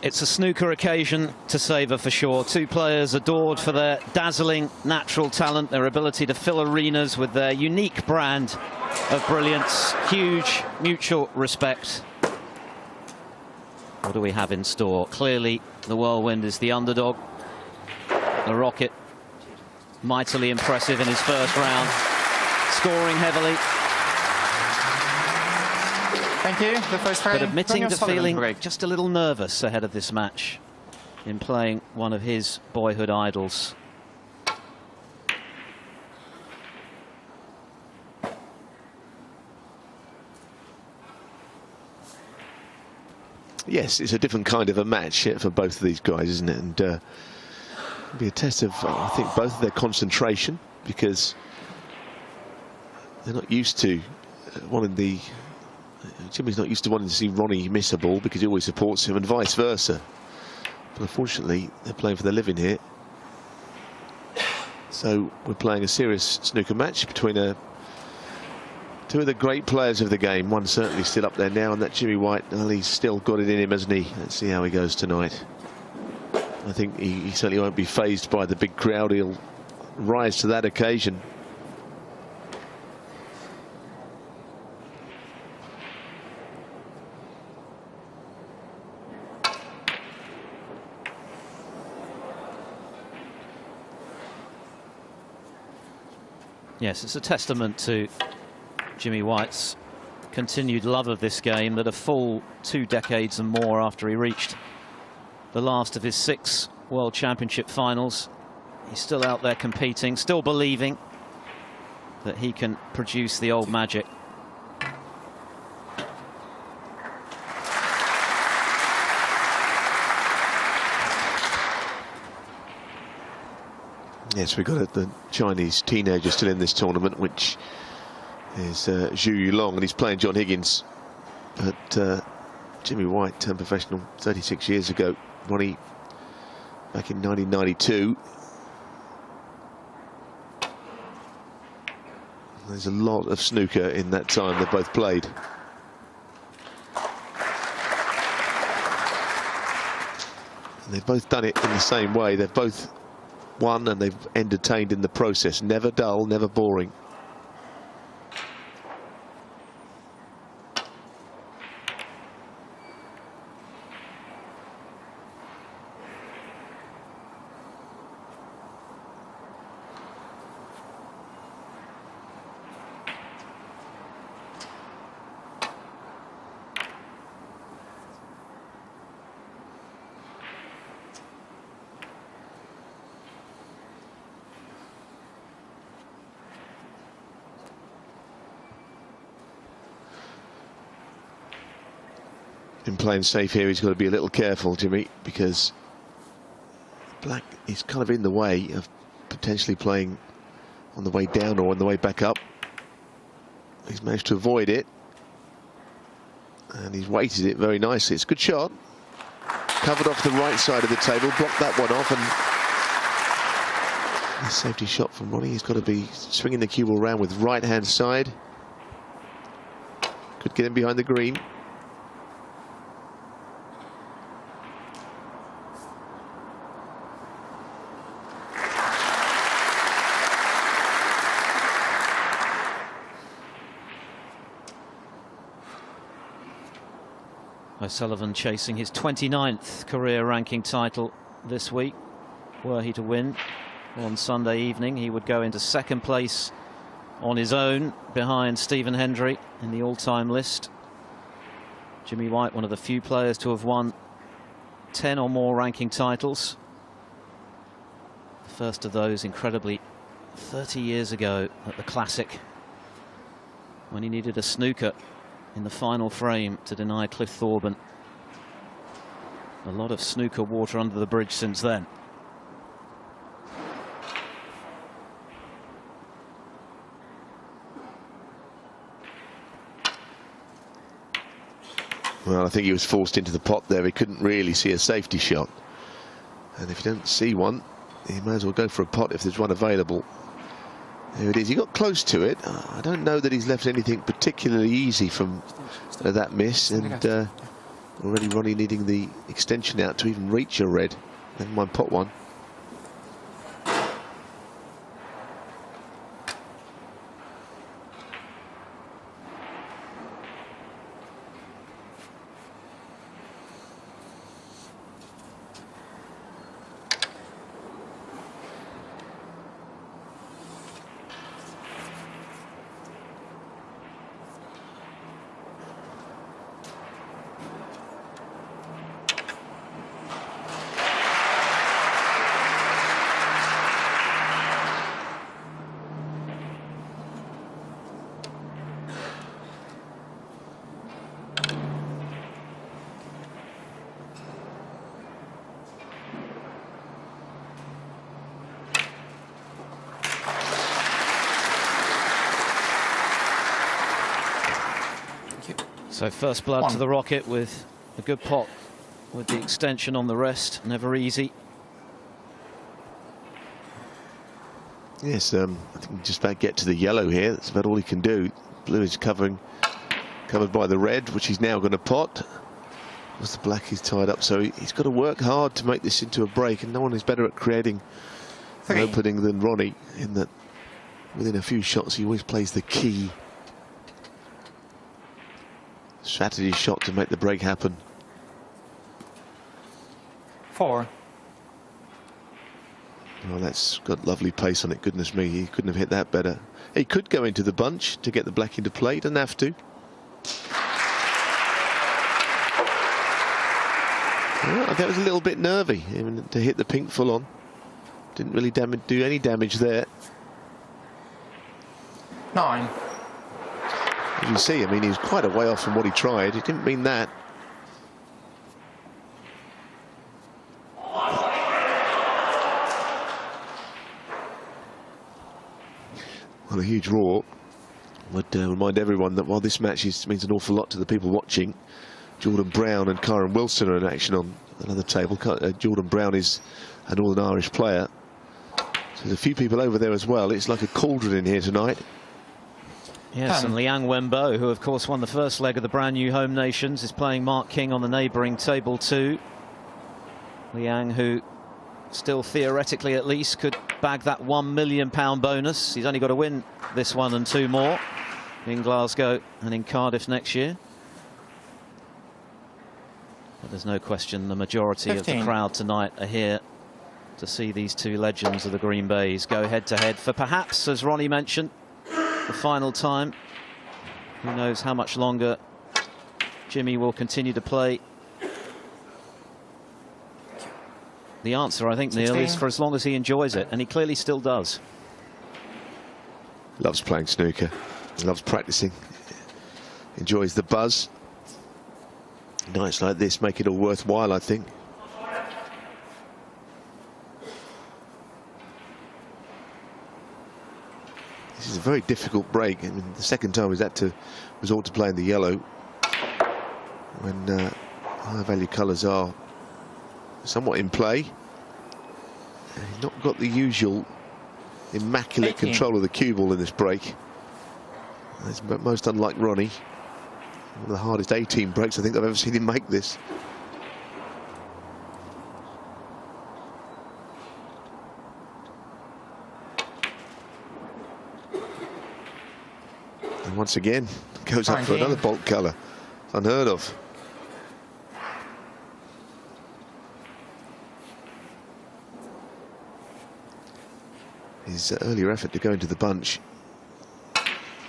It's a snooker occasion to savour for sure. Two players adored for their dazzling natural talent, their ability to fill arenas with their unique brand of brilliance. Huge mutual respect. What do we have in store? Clearly, the Whirlwind is the underdog. The Rocket, mightily impressive in his first round, scoring heavily. Thank you. The first frame. But admitting to feeling just a little nervous ahead of this match in playing one of his boyhood idols. Yes, it's a different kind of a match for both of these guys, isn't it? And it'll be a test of, I think, both of their concentration, because they're not used to Jimmy's not used to wanting to see Ronnie miss a ball because he always supports him, and vice versa. But unfortunately, they're playing for their living here. So we're playing a serious snooker match between two of the great players of the game. One certainly still up there now, and that Jimmy White, well, he's still got it in him, hasn't he? Let's see how he goes tonight. I think he certainly won't be fazed by the big crowd. He'll rise to that occasion. Yes, it's a testament to Jimmy White's continued love of this game that a full 2 decades and more after he reached the last of his 6 World Championship finals, he's still out there competing, still believing that he can produce the old magic. Yes, we've got the Chinese teenager still in this tournament, which is Zhu Yulong, and he's playing John Higgins. But Jimmy White turned professional 36 years ago. Ronnie back in 1992. There's a lot of snooker in that time they've both played. And they've both done it in the same way. They've both won and they've entertained in the process. Never dull, never boring. In playing safe here, he's got to be a little careful, Jimmy, because Black is kind of in the way of potentially playing on the way down or on the way back up. He's managed to avoid it, and he's weighted it very nicely. It's a good shot. Covered off the right side of the table, blocked that one off, and a safety shot from Ronnie. He's got to be swinging the cue ball around with right-hand side. Could get him behind the green. O'Sullivan chasing his 29th career ranking title this week. Were he to win on Sunday evening, he would go into 2nd place on his own behind Stephen Hendry in the all-time list. Jimmy White, one of the few players to have won 10 or more ranking titles. The first of those, incredibly, 30 years ago at the Classic, when he needed a snooker in the final frame to deny Cliff Thorburn. A lot of snooker water under the bridge since then. Well, I think he was forced into the pot there. He couldn't really see a safety shot. And if you don't see one, you may as well go for a pot if there's one available. There it is. He got close to it. I don't know that he's left anything particularly easy from that miss. And Already Ronnie needing the extension out to even reach a red. Never mind pot one. So first blood to the rocket with a good pot with the extension on the rest. Never easy. Yes, I think just about get to the yellow here. That's about all he can do. Blue is covered by the red, which he's now going to pot. Because the black is tied up, so he's got to work hard to make this into a break, and no one is better at creating an opening than Ronnie, in that within a few shots he always plays the key strategy shot to make the break happen. 4. Oh, that's got lovely pace on it. Goodness me, he couldn't have hit that better. He could go into the bunch to get the black into play. Doesn't have to. Well, that was a little bit nervy, even to hit the pink full on. Didn't really do any damage there. 9. As you see, I mean, he was quite a way off from what he tried. He didn't mean that. Well, a huge roar. Would remind everyone that while this match means an awful lot to the people watching, Jordan Brown and Kyron Wilson are in action on another table. Jordan Brown is a Northern Irish player. So there's a few people over there as well. It's like a cauldron in here tonight. Yes, and Liang Wenbo, who of course won the first leg of the brand new Home Nations, is playing Mark King on the neighbouring table too. Liang, who still theoretically at least could bag that £1 million bonus. He's only got to win this one and 2 more in Glasgow and in Cardiff next year. But there's no question the majority 15. of the crowd tonight are here to see these two legends of the Green Bays go head to head for perhaps, as Ronnie mentioned, the final time. Who knows how much longer Jimmy will continue to play. The answer, I think, 16. Neil, is for as long as he enjoys it, and he clearly still does. Loves playing snooker. He loves practicing. Enjoys the buzz. Nights like this make it all worthwhile, I think. This is a very difficult break. I mean, the second time was had to resort to playing the yellow when high value colours are somewhat in play. And he's not got the usual immaculate control of the cue ball in this break. It's most unlike Ronnie. One of the hardest 18 breaks I think I've ever seen him make this. And once again, goes up for another bolt colour. It's unheard of. His earlier effort to go into the bunch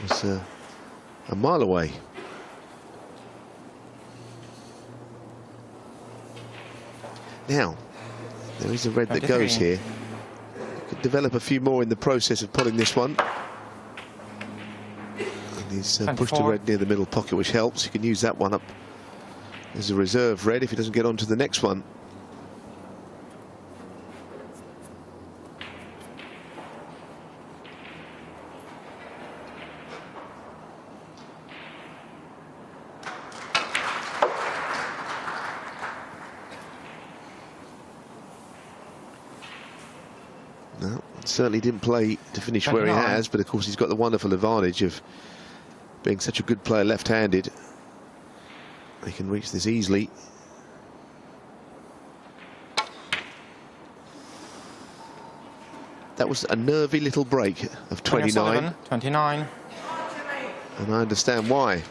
was a mile away. Now, there is a red that goes here. Could develop a few more in the process of putting this one. And he's pushed a red near the middle pocket, which helps. He can use that one up as a reserve red if he doesn't get on to the next one. No, certainly didn't play to finish where he has, but of course he's got the wonderful advantage of being such a good player left-handed He can reach this easily. That was a nervy little break of 29. 29. And I understand why.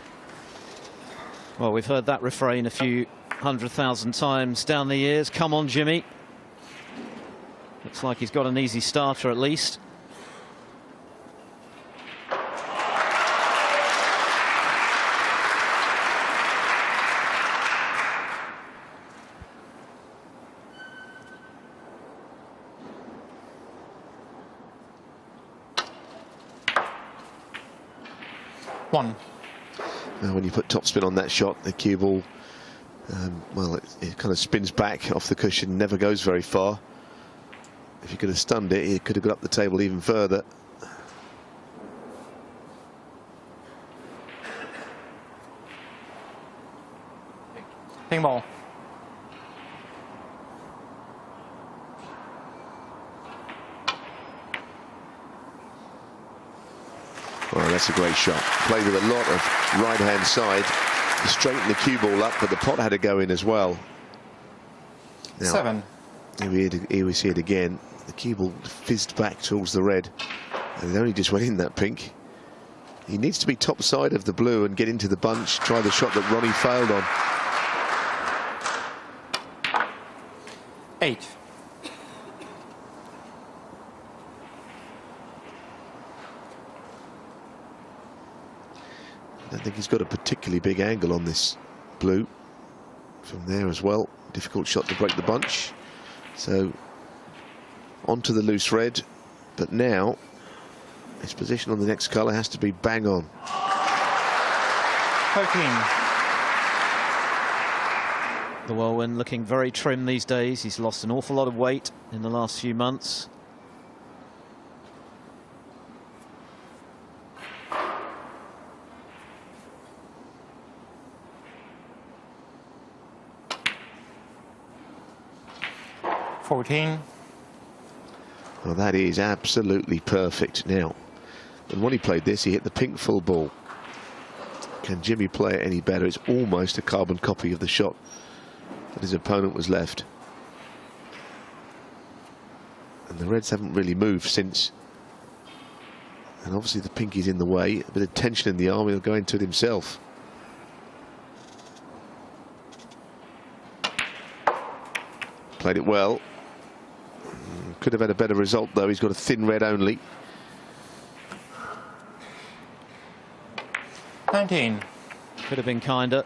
Well, we've heard that refrain a few 100,000 times down the years. Come on, Jimmy. Looks like he's got an easy starter at least. One. Now, when you put topspin on that shot, the cue ball, well, it kind of spins back off the cushion, never goes very far. If you could have stunned it, he could have got up the table even further. Ping ball. Well, that's a great shot. Played with a lot of right-hand side to straighten the cue ball up, but the pot had to go in as well. Now, 7. Here we see it again. The cue ball fizzed back towards the red, and it only just went in that pink. He needs to be top side of the blue and get into the bunch, try the shot that Ronnie failed on. 8. I don't think he's got a particularly big angle on this blue from there as well. Difficult shot to break the bunch. So onto the loose red, but now his position on the next colour has to be bang on. 13. The whirlwind looking very trim these days. He's lost an awful lot of weight in the last few months. Well, that is absolutely perfect. Now, when Ronnie played this, he hit the pink full ball. Can Jimmy play it any better? It's almost a carbon copy of the shot that his opponent was left. And the reds haven't really moved since. And obviously the pink is in the way. A bit of tension in the arm, he'll go into it himself. Played it well. Could have had a better result though. He's got a thin red only. 19. Could have been kinder.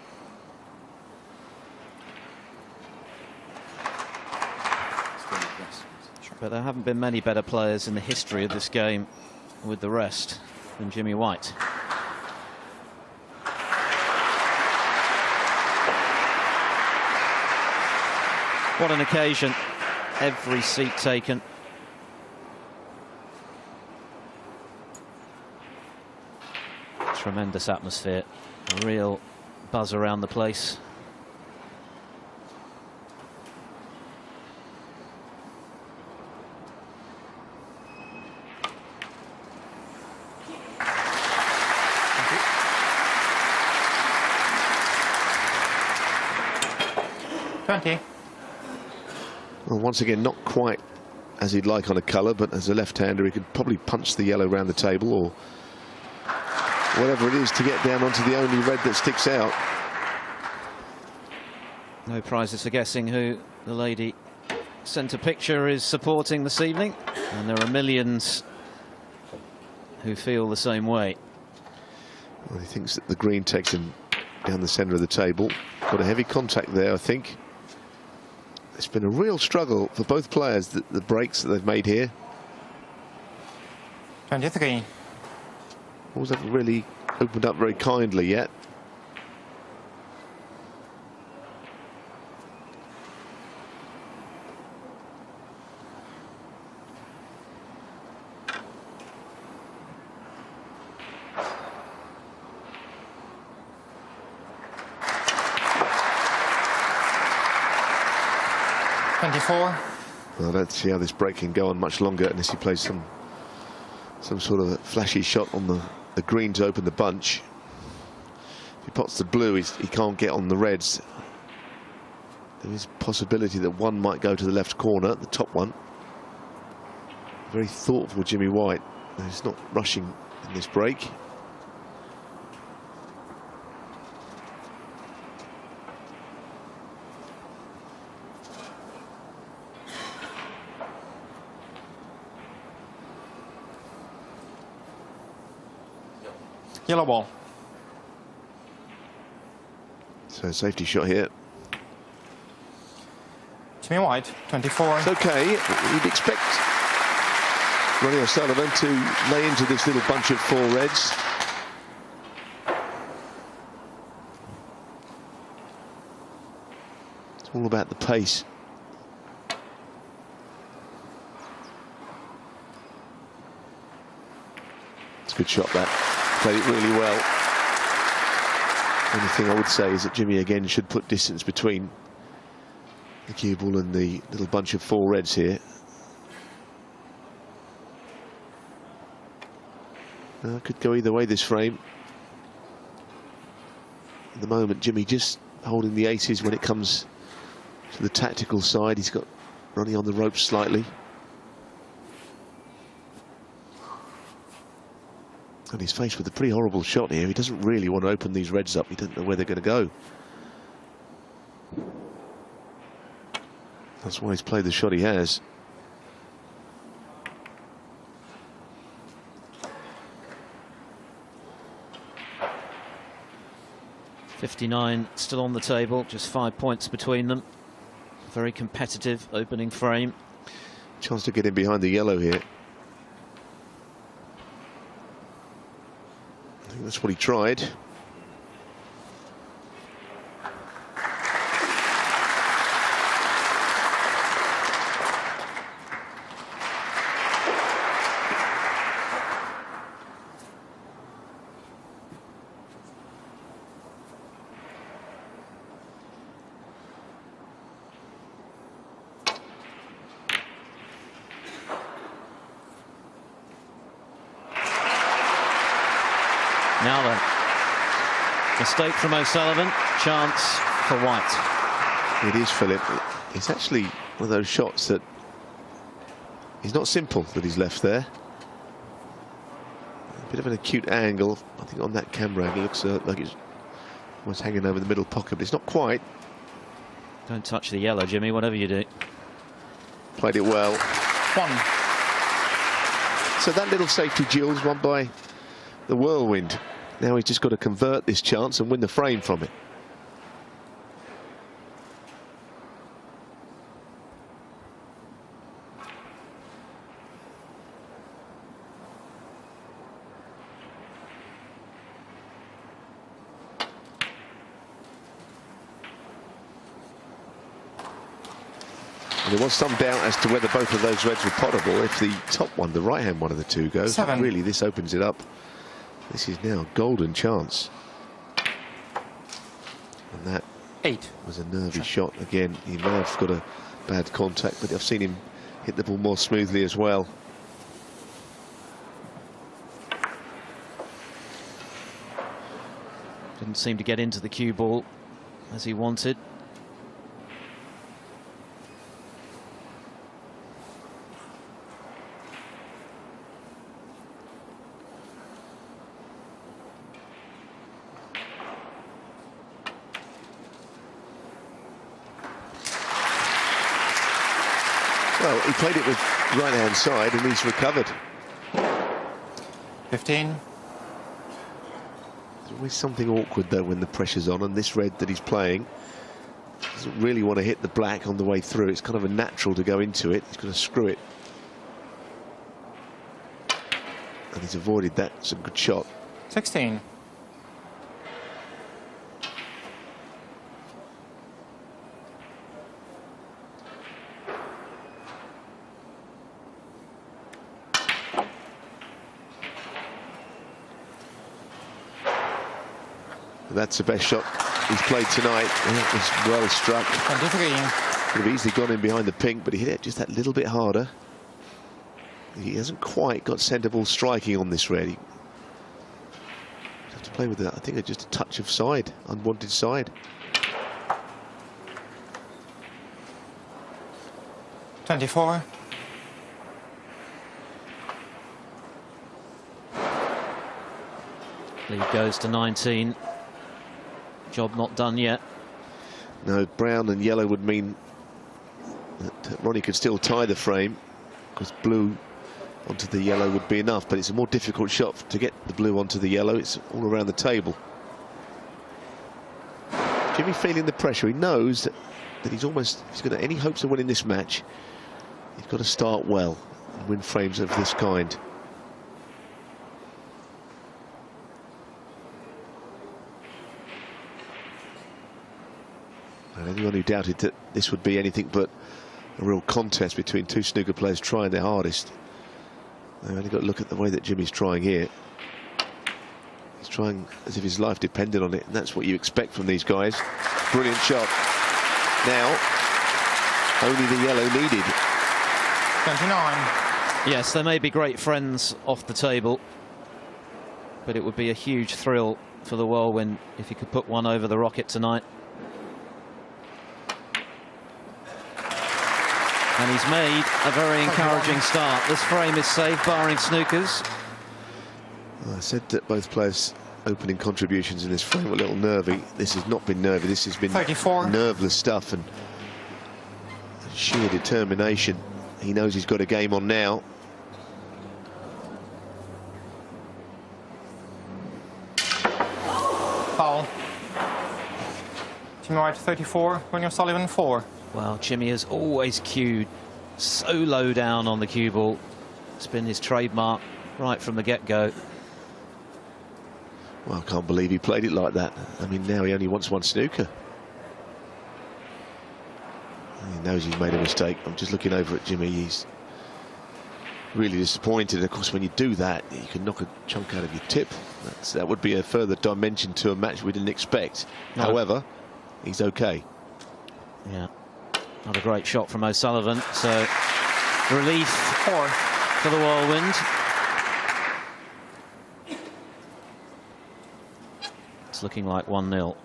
But there haven't been many better players in the history of this game with the rest than Jimmy White. What an occasion. Every seat taken. Tremendous atmosphere. A real buzz around the place. Well, once again, not quite as he'd like on a colour, but as a left-hander, he could probably punch the yellow around the table or whatever it is to get down onto the only red that sticks out. No prizes for guessing who the lady centre picture is supporting this evening, and there are millions who feel the same way. Well, he thinks that the green takes him down the centre of the table. Got a heavy contact there, I think. It's been a real struggle for both players, the breaks that they've made here. 23. Balls haven't really opened up very kindly yet. Well, let's see how this break can go on much longer unless he plays some sort of a flashy shot on the green to open the bunch. he pots the blue, he can't get on the reds. There is a possibility that one might go to the left corner, the top one. Very thoughtful Jimmy White. He's not rushing in this break. Yellow ball. So safety shot here. Jimmy White, 24. It's okay. You'd expect Ronnie O'Sullivan to lay into this little bunch of 4 reds. It's all about the pace. It's a good shot, that. Played it really well. Only thing I would say is that Jimmy again should put distance between the cue ball and the little bunch of 4 reds here. Could go either way, this frame. At the moment, Jimmy just holding the aces when it comes to the tactical side. He's got Ronnie on the ropes slightly. And he's faced with a pretty horrible shot here. He doesn't really want to open these reds up. He doesn't know where they're going to go. That's why he's played the shot he has. .59 still on the table, just 5 points between them. Very competitive opening frame. Chance to get in behind the yellow here. I think that's what he tried. Now then, mistake from O'Sullivan, chance for White. It is, Philip. It's actually one of those shots that is not simple that he's left there. A bit of an acute angle. I think on that camera angle it looks like it's almost hanging over the middle pocket, but it's not quite. Don't touch the yellow, Jimmy, whatever you do. Played it well. 1. So that little safety duel is won by the Whirlwind. Now he's just got to convert this chance and win the frame from it. And there was some doubt as to whether both of those reds were potable. If the top one, the right-hand one of the two goes, 7. Really this opens it up. This is now a golden chance. And that 8. was a nervy shot. Again, he may have got a bad contact, but I've seen him hit the ball more smoothly as well. Didn't seem to get into the cue ball as he wanted. Well, he played it with right-hand side and he's recovered. 15. There's always something awkward, though, when the pressure's on, and this red that he's playing doesn't really want to hit the black on the way through. It's kind of a natural to go into it. He's going to screw it. And he's avoided that. It's a good shot. 16. That's the best shot he's played tonight. It was well struck. 23. Could have easily gone in behind the pink, but he hit it just that little bit harder. He hasn't quite got centre ball striking on this red. He'd have to play with, I think, just a touch of side, unwanted side. 24. Lead goes to 19. Job not done yet. No, brown and yellow would mean that Ronnie could still tie the frame, because blue onto the yellow would be enough, but it's a more difficult shot to get the blue onto the yellow. It's all around the table. Jimmy feeling the pressure. He knows that he's got any hopes of winning this match. He's got to start well and win frames of this kind. And anyone who doubted that this would be anything but a real contest between two snooker players trying their hardest, they've only got to look at the way that Jimmy's trying here. He's trying as if his life depended on it, and that's what you expect from these guys. Brilliant shot. Now, only the yellow needed. 29. Yes, they may be great friends off the table, but it would be a huge thrill for the Whirlwind if he could put one over the Rocket tonight. And he's made a very encouraging start. This frame is safe, barring snookers. I said that both players' opening contributions in this frame were a little nervy. This has not been nervy. This has been 34. Nerveless stuff and sheer determination. He knows he's got a game on now. Foul. Jimmy White 34, Ronnie O'Sullivan 4. Well, Jimmy has always cued so low down on the cue ball. It's been his trademark right from the get-go. Well, I can't believe he played it like that. I mean, now he only wants one snooker. He knows he's made a mistake. I'm just looking over at Jimmy. He's really disappointed. Of course, when you do that, you can knock a chunk out of your tip. That would be a further dimension to a match we didn't expect. No. However, he's okay. Yeah, not a great shot from O'Sullivan. So relief 4. for the Whirlwind. It's looking like 1-0.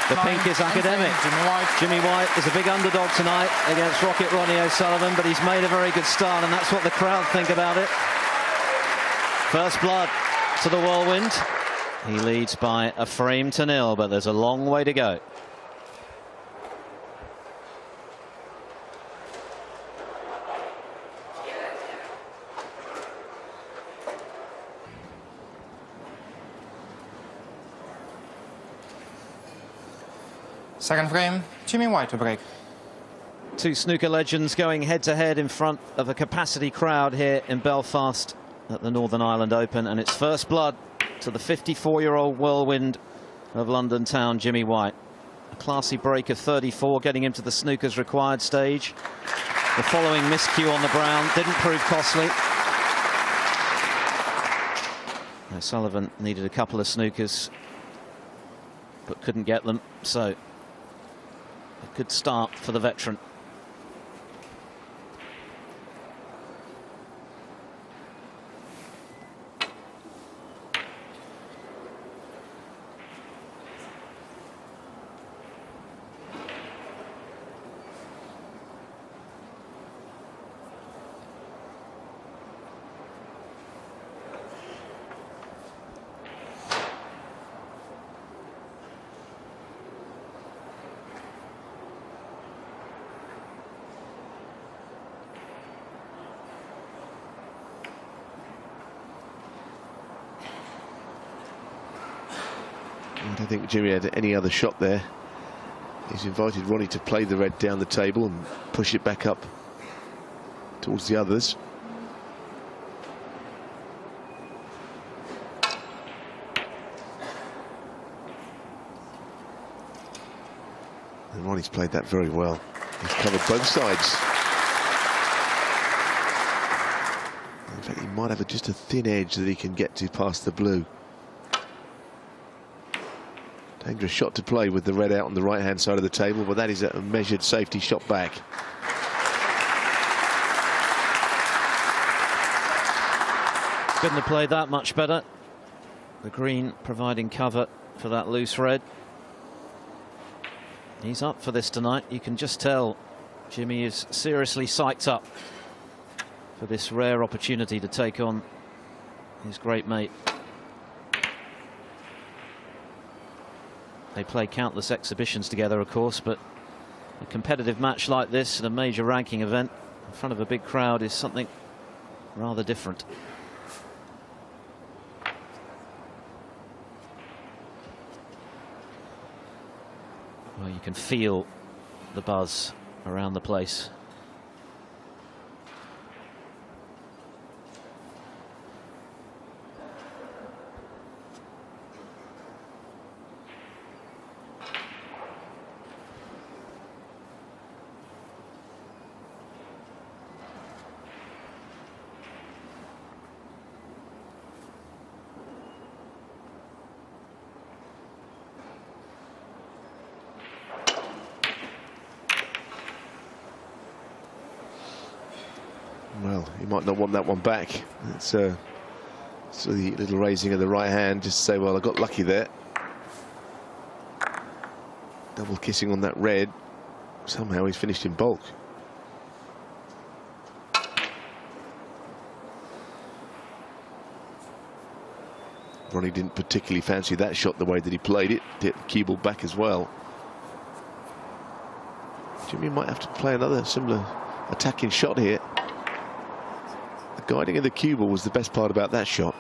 The pink is academic. Jimmy White is a big underdog tonight against Rocket Ronnie O'Sullivan, but he's made a very good start, and that's what the crowd think about it. First blood to the Whirlwind. He leads by a frame to 0, but there's a long way to go. Second frame, Jimmy White to break. Two snooker legends going head-to-head in front of a capacity crowd here in Belfast at the Northern Ireland Open, and it's first blood to the 54-year-old Whirlwind of London town, Jimmy White. A classy break of 34, getting him to the snooker's required stage. The following miscue on the brown didn't prove costly. O'Sullivan needed a couple of snookers, but couldn't get them, so a good start for the veteran. I don't think Jimmy had any other shot there. He's invited Ronnie to play the red down the table and push it back up towards the others. And Ronnie's played that very well. He's covered both sides. In fact, he might have just a thin edge that he can get to past the blue. Dangerous shot to play with the red out on the right-hand side of the table, but that is a measured safety shot back. Couldn't have played that much better. The green providing cover for that loose red. He's up for this tonight. You can just tell Jimmy is seriously psyched up for this rare opportunity to take on his great mate. They play countless exhibitions together, of course, but a competitive match like this at a major ranking event in front of a big crowd is something rather different. Well, you can feel the buzz around the place. Well, he might not want that one back. It's the little raising of the right hand, just to say, well, I got lucky there. Double kissing on that red. Somehow he's finished in bulk. Ronnie didn't particularly fancy that shot the way that he played it. Hit the cue ball back as well. Jimmy might have to play another similar attacking shot here. The guiding of the cue ball was the best part about that shot.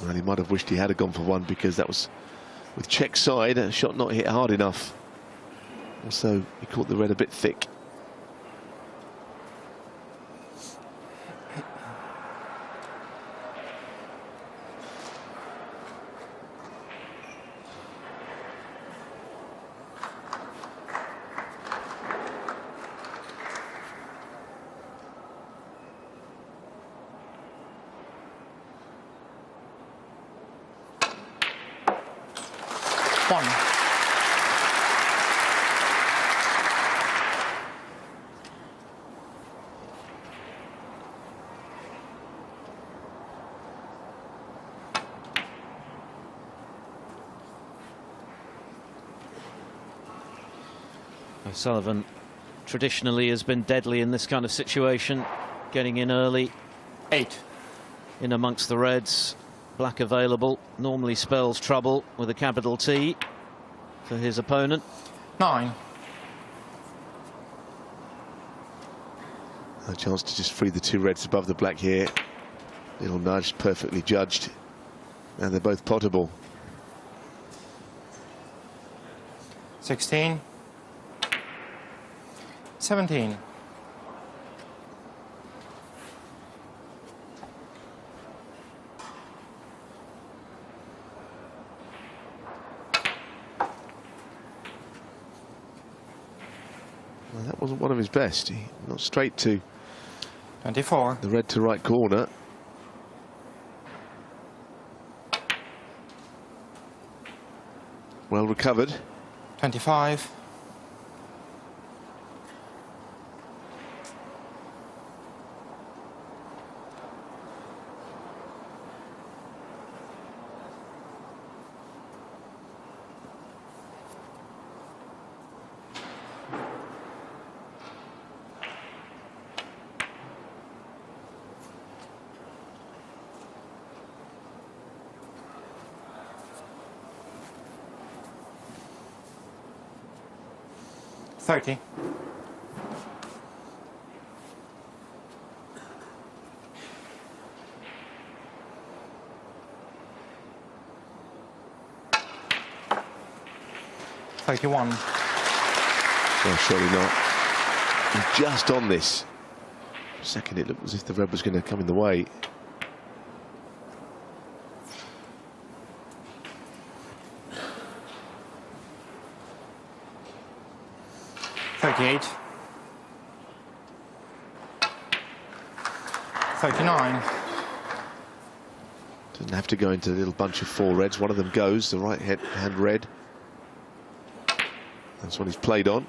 Well, he might have wished he had gone for one, because that was with check side, a shot not hit hard enough. Also, he caught the red a bit thick. One. Sullivan traditionally has been deadly in this kind of situation, getting in early. 8. In amongst the reds. Black available normally spells trouble with a capital T for his opponent. 9. A chance to just free the two reds above the black here. Little nudge, perfectly judged, and they're both potable. 16. 17. Well, that wasn't one of his best. He not straight to 24. the red to right corner. Well recovered. 25. $30. $31. Well, surely not. And just on this. For a second, it looked as if the red was going to come in the way. 38. 39. Doesn't have to go into the little bunch of four reds. One of them goes, the right hand red. That's what he's played on.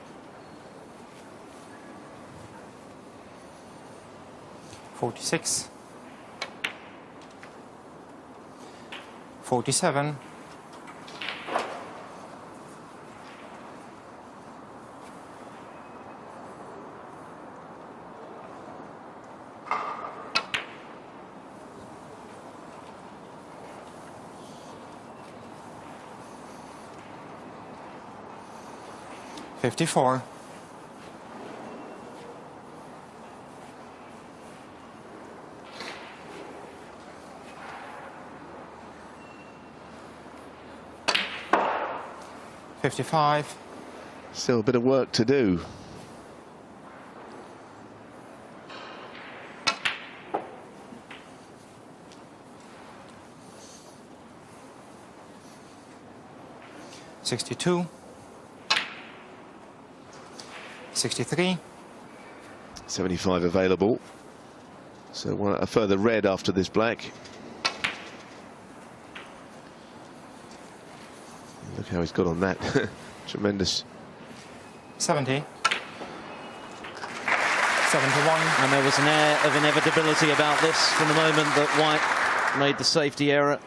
46. 47. 54. 55. Still a bit of work to do. $62. 63. 75 available. So a further red after this black. Look how he's got on that. Tremendous. 70. 71. And there was an air of inevitability about this from the moment that White made the safety error.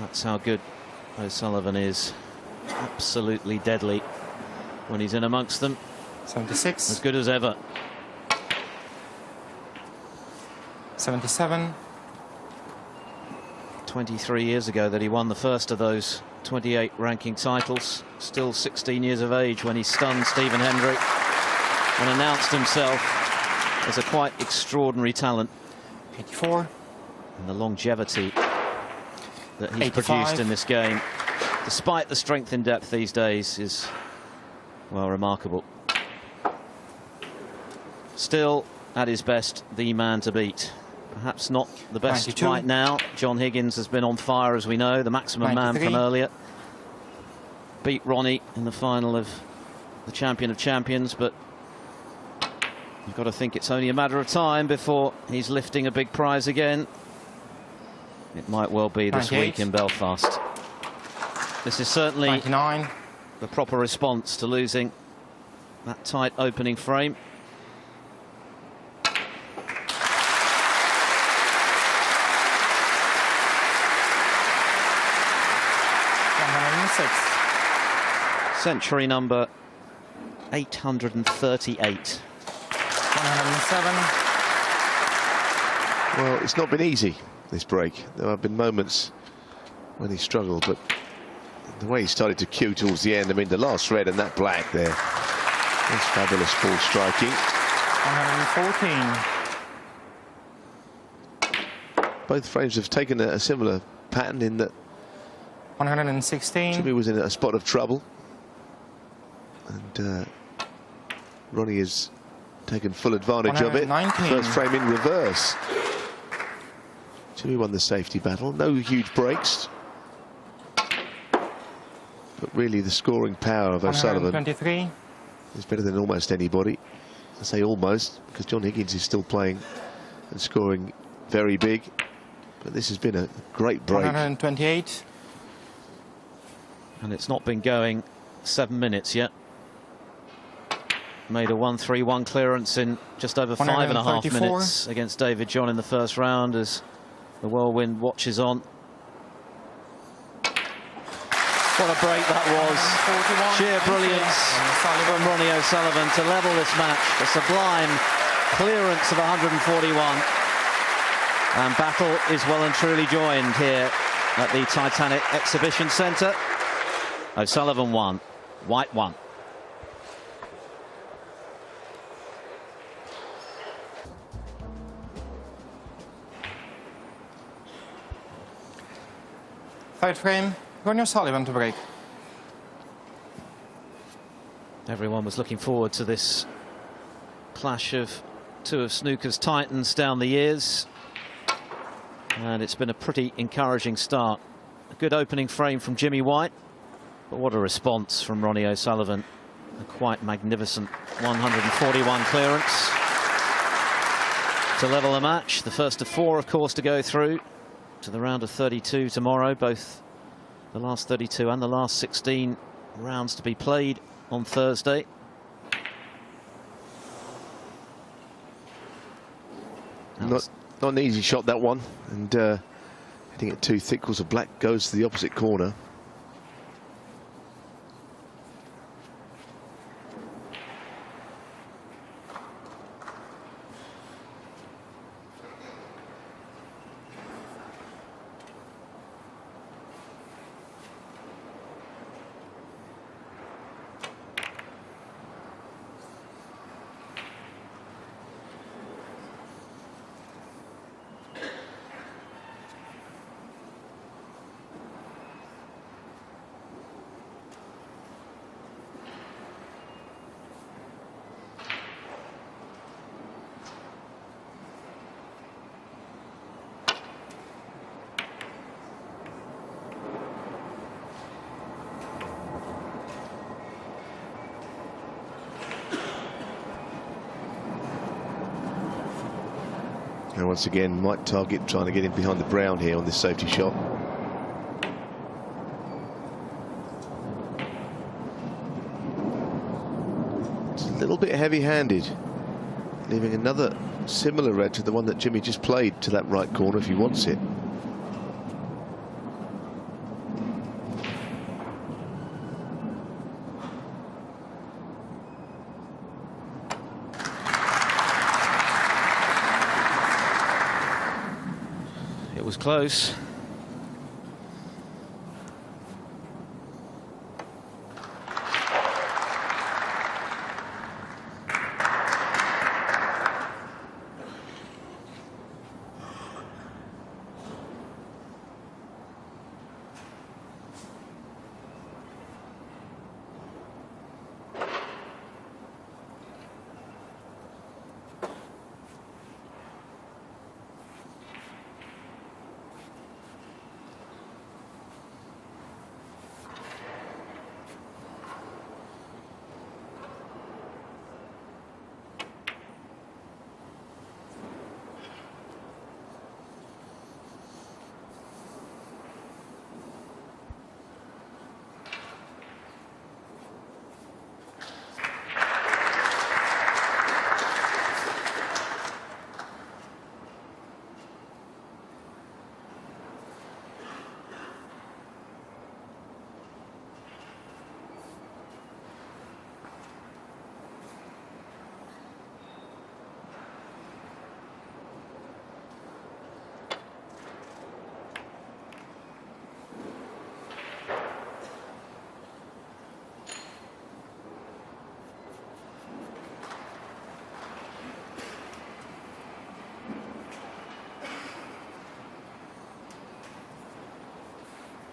That's how good O'Sullivan is. Absolutely deadly when he's in amongst them. 76. As good as ever. 77. 23 years ago that he won the first of those 28 ranking titles. Still 16 years of age when he stunned Stephen Hendrick and announced himself as a quite extraordinary talent. 84. And the longevity that he's 85. produced in this game, despite the strength in depth these days, is, well, remarkable. Still, at his best, the man to beat. Perhaps not the best 92. right now. John Higgins has been on fire, as we know, the maximum 93. man from earlier. Beat Ronnie in the final of the Champion of Champions, but you've got to think it's only a matter of time before he's lifting a big prize again. It might well be this 98. week in Belfast. This is certainly 99. the proper response to losing that tight opening frame. 106. Century number 838. 107. Well, it's not been easy, this break. There have been moments when he struggled, but the way he started to cue towards the end, I mean, the last red and that black there, that's fabulous ball striking. 114. Both frames have taken a similar pattern in that 116. Jimmy was in a spot of trouble, and Ronnie has taken full advantage of it. 119. First frame in reverse. Jimmy won the safety battle. No huge breaks, but really the scoring power of O'Sullivan 123. is better than almost anybody. I say almost because John Higgins is still playing and scoring very big, but this has been a great break. 128. And it's not been going 7 minutes yet. Made a 1-3-1 clearance in just over 5.5 134. minutes against David John in the first round as the whirlwind watches on. What a break that was. 141. Sheer brilliance from Ronnie O'Sullivan to level this match. A sublime clearance of 141. And battle is well and truly joined here at the Titanic Exhibition Centre. O'Sullivan won, White won. Third frame, Ronnie O'Sullivan to break. Everyone was looking forward to this clash of two of snooker's titans down the years. And it's been a pretty encouraging start. A good opening frame from Jimmy White. But what a response from Ronnie O'Sullivan A quite magnificent 141 clearance to level the match. The first of 4, of course, to go through to the round of 32 tomorrow. Both the last 32 and the last 16 rounds to be played on Thursday. Not an easy shot, that one, and hitting it too thick. Was a black goes to the opposite corner. And once again, Mike Target trying to get in behind the brown here on this safety shot. It's a little bit heavy-handed, leaving another similar red to the one that Jimmy just played to that right corner if he wants it. It was close.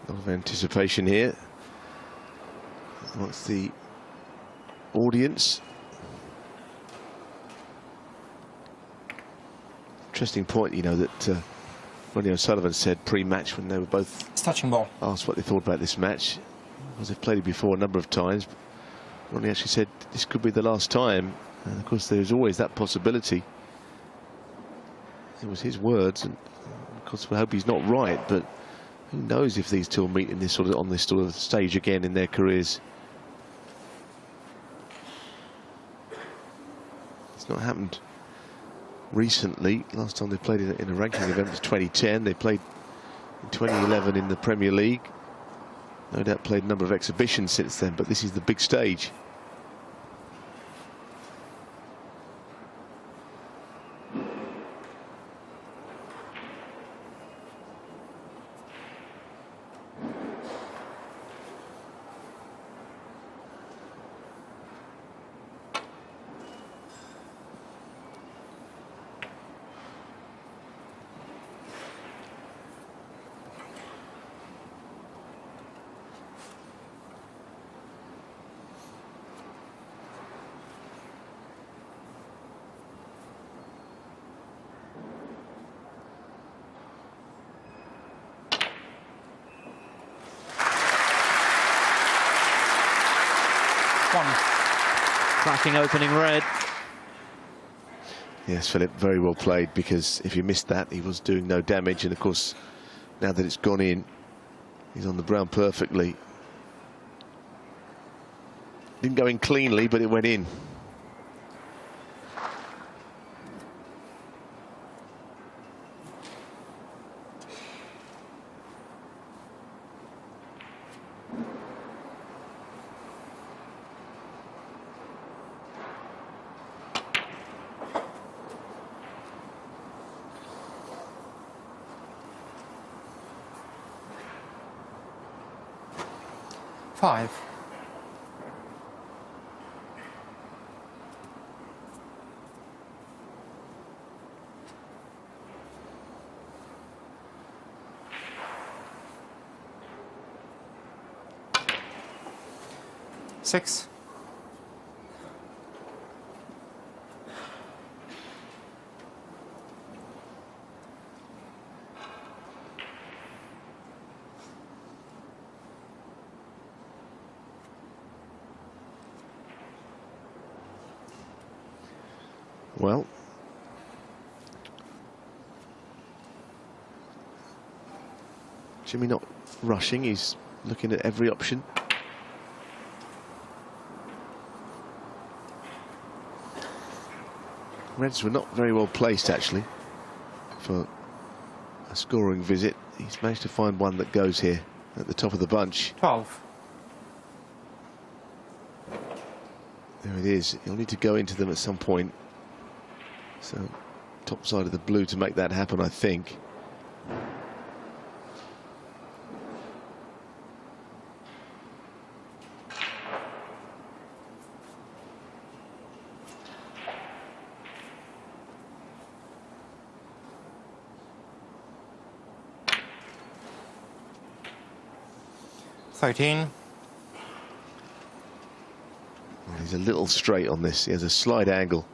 A lot of anticipation here. What's the audience? Interesting point, you know, that Ronnie O'Sullivan said pre-match when they were both touching ball. asked what they thought about this match, because they've played it before a number of times. Ronnie actually said this could be the last time, and of course there's always that possibility. It was his words, and of course we hope he's not right, but who knows if these two will meet in this on this sort of stage again in their careers. It's not happened recently. Last time they played in a ranking event was 2010. They played in 2011 in the Premier League. No doubt played a number of exhibitions since then, but this is the big stage. One. Cracking opening red. Yes, Philip, very well played, because if you missed that, he was doing no damage. And of course, now that it's gone in, he's on the brown perfectly. Didn't go in cleanly, but it went in. Five. Six. Well, Jimmy not rushing, he's looking at every option. Reds were not very well placed, actually, for a scoring visit. He's managed to find one that goes here at the top of the bunch. 12. There it is. He'll need to go into them at some point. So, top side of the blue to make that happen, I think. Thirteen. Well, he's a little straight on this. He has a slight angle.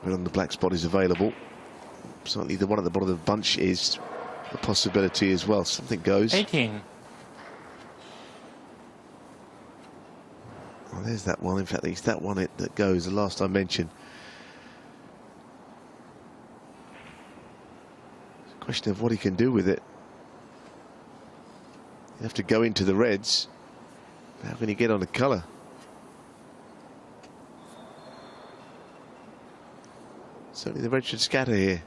But on the black spot is available. Certainly the one at the bottom of the bunch is a possibility as well. Something goes. 18. Well, there's that one. In fact, it's that one that goes, the last I mentioned. It's a question of what he can do with it. You have to go into the reds. How can he get on the colour? Certainly the red should scatter here.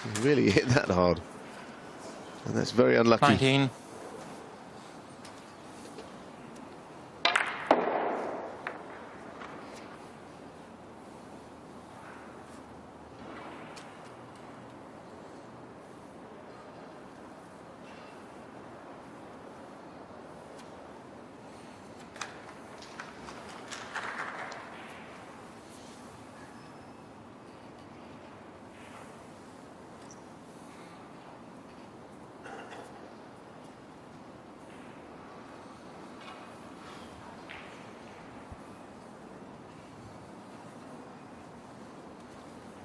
He really hit that hard. And that's very unlucky. 19.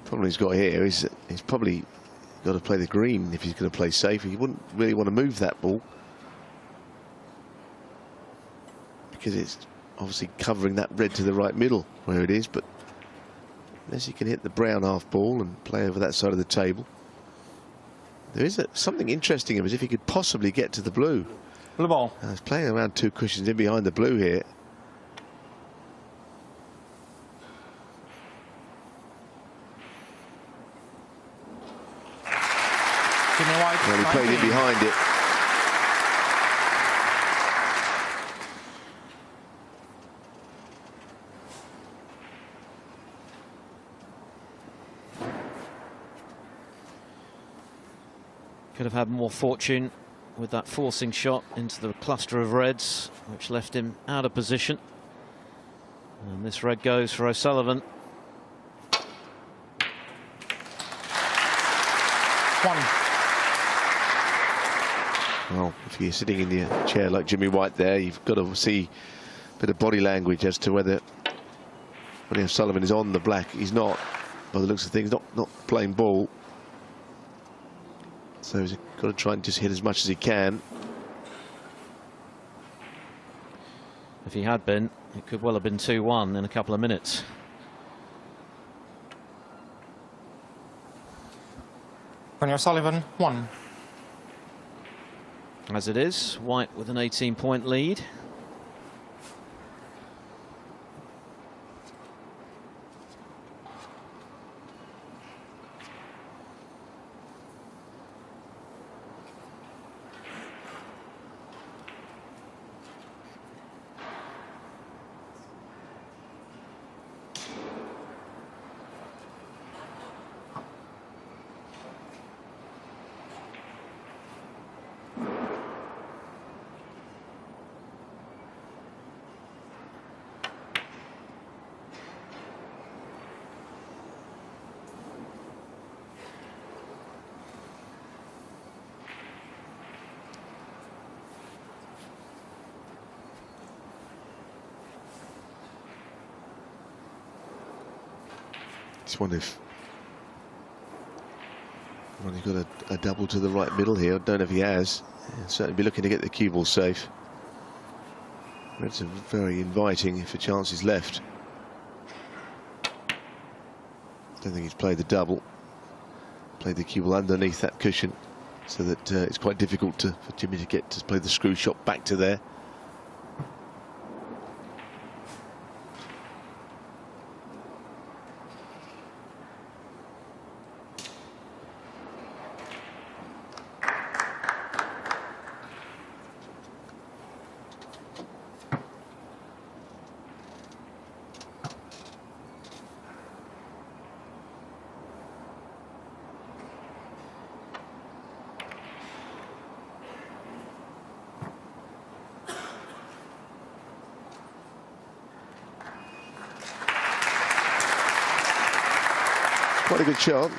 Problem he's got here is that he's probably got to play the green if he's going to play safe. He wouldn't really want to move that ball because it's obviously covering that red to the right middle where it is, but unless he can hit the brown half ball and play over that side of the table. There is something interesting as if he could possibly get to the blue. Blue ball. He's playing around two cushions in behind the blue here. Well, he played in behind it. Could have had more fortune with that forcing shot into the cluster of reds, which left him out of position. And this red goes for O'Sullivan. 1. Well, if you're sitting in your chair like Jimmy White there, you've got to see a bit of body language as to whether Ronnie O'Sullivan is on the black. He's not, by the looks of things, not playing ball. So he's got to try and just hit as much as he can. If he had been, it could well have been 2-1 in a couple of minutes. Ronnie O'Sullivan, 1. As it is, White with an 18-point lead. Just wonder if Ronnie's got a double to the right middle here. I don't know if he has. He'll certainly be looking to get the cue ball safe. It's very inviting if a chance is left. Don't think he's played the double. Played the cue ball underneath that cushion, so that it's quite difficult for Jimmy to get to play the screw shot back to there. Quite a good shot.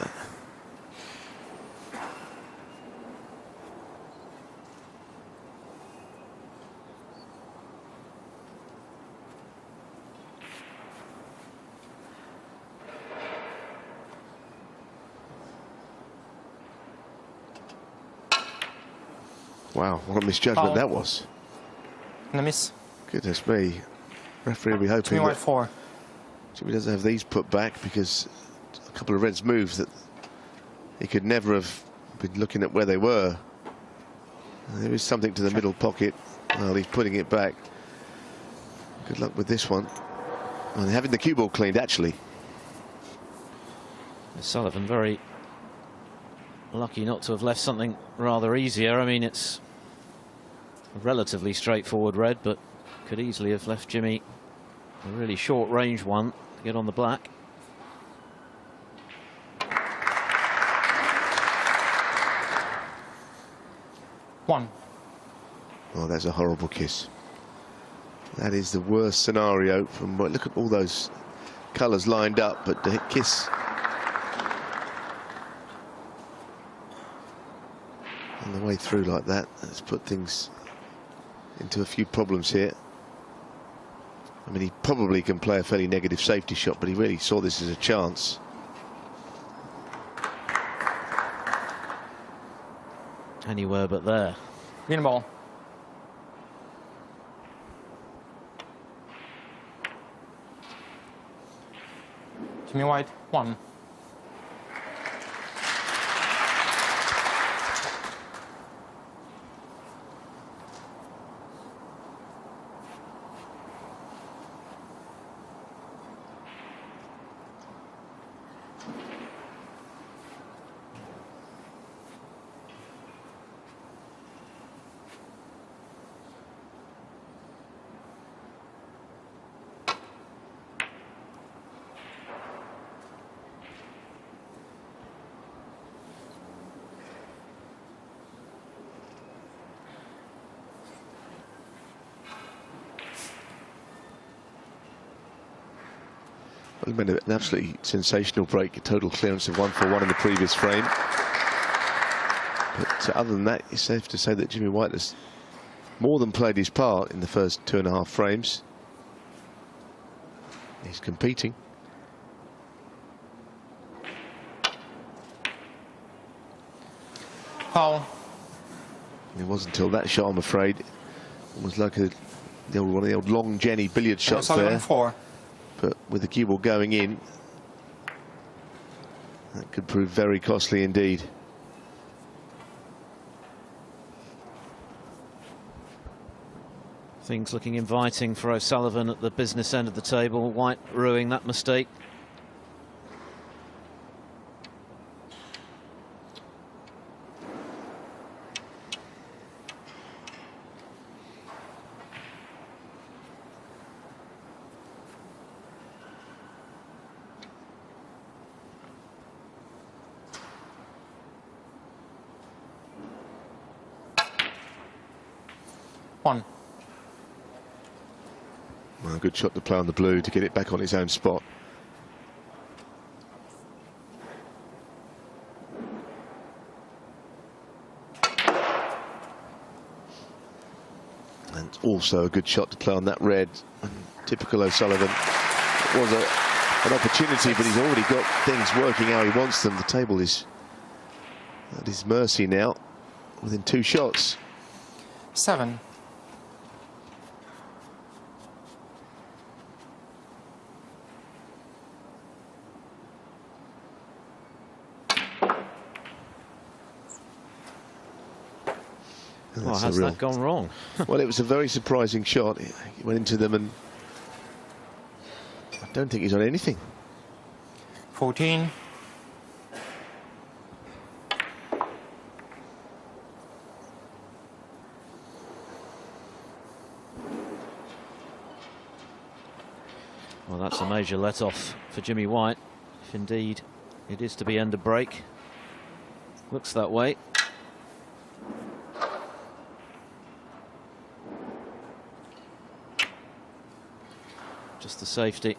Wow, what a misjudgment that was. And a miss. Goodness me. Referee will be hoping Jimmy White, that 4. Jimmy doesn't have these put back, because a couple of reds moves that he could never have been looking at where they were. There is something to the middle pocket. Well, he's putting it back. Good luck with this one. And having the cue ball cleaned, actually. Sullivan very lucky not to have left something rather easier. I mean, it's a relatively straightforward red, but could easily have left Jimmy a really short range one to get on the black. One. Oh, that's a horrible kiss. That is the worst scenario. From look at all those colours lined up, but the kiss on the way through like that, that's put things into a few problems here. I mean, he probably can play a fairly negative safety shot, but he really saw this as a chance. Anywhere but there. Green ball. Jimmy White, 1. Well, he made an absolutely sensational break, a total clearance of 1 for 1 in the previous frame. But other than that, it's safe to say that Jimmy White has more than played his part in the first 2.5 frames. He's competing. Foul. It wasn't until that shot, I'm afraid. It was like one of the old long Jenny billiard shots there. 4. But with the cue ball going in, that could prove very costly indeed. Things looking inviting for O'Sullivan at the business end of the table. White ruining that mistake. One. Well, a good shot to play on the blue to get it back on its own spot. And also a good shot to play on that red. Typical O'Sullivan. It was an opportunity, but he's already got things working how he wants them. The table is at his mercy now, within 2 shots. 7. Well, how's that gone wrong? Well, it was a very surprising shot. He went into them, and I don't think he's on anything. 14. Well, that's a major let-off for Jimmy White, if indeed it is to be end of break. Looks that way. Just the safety.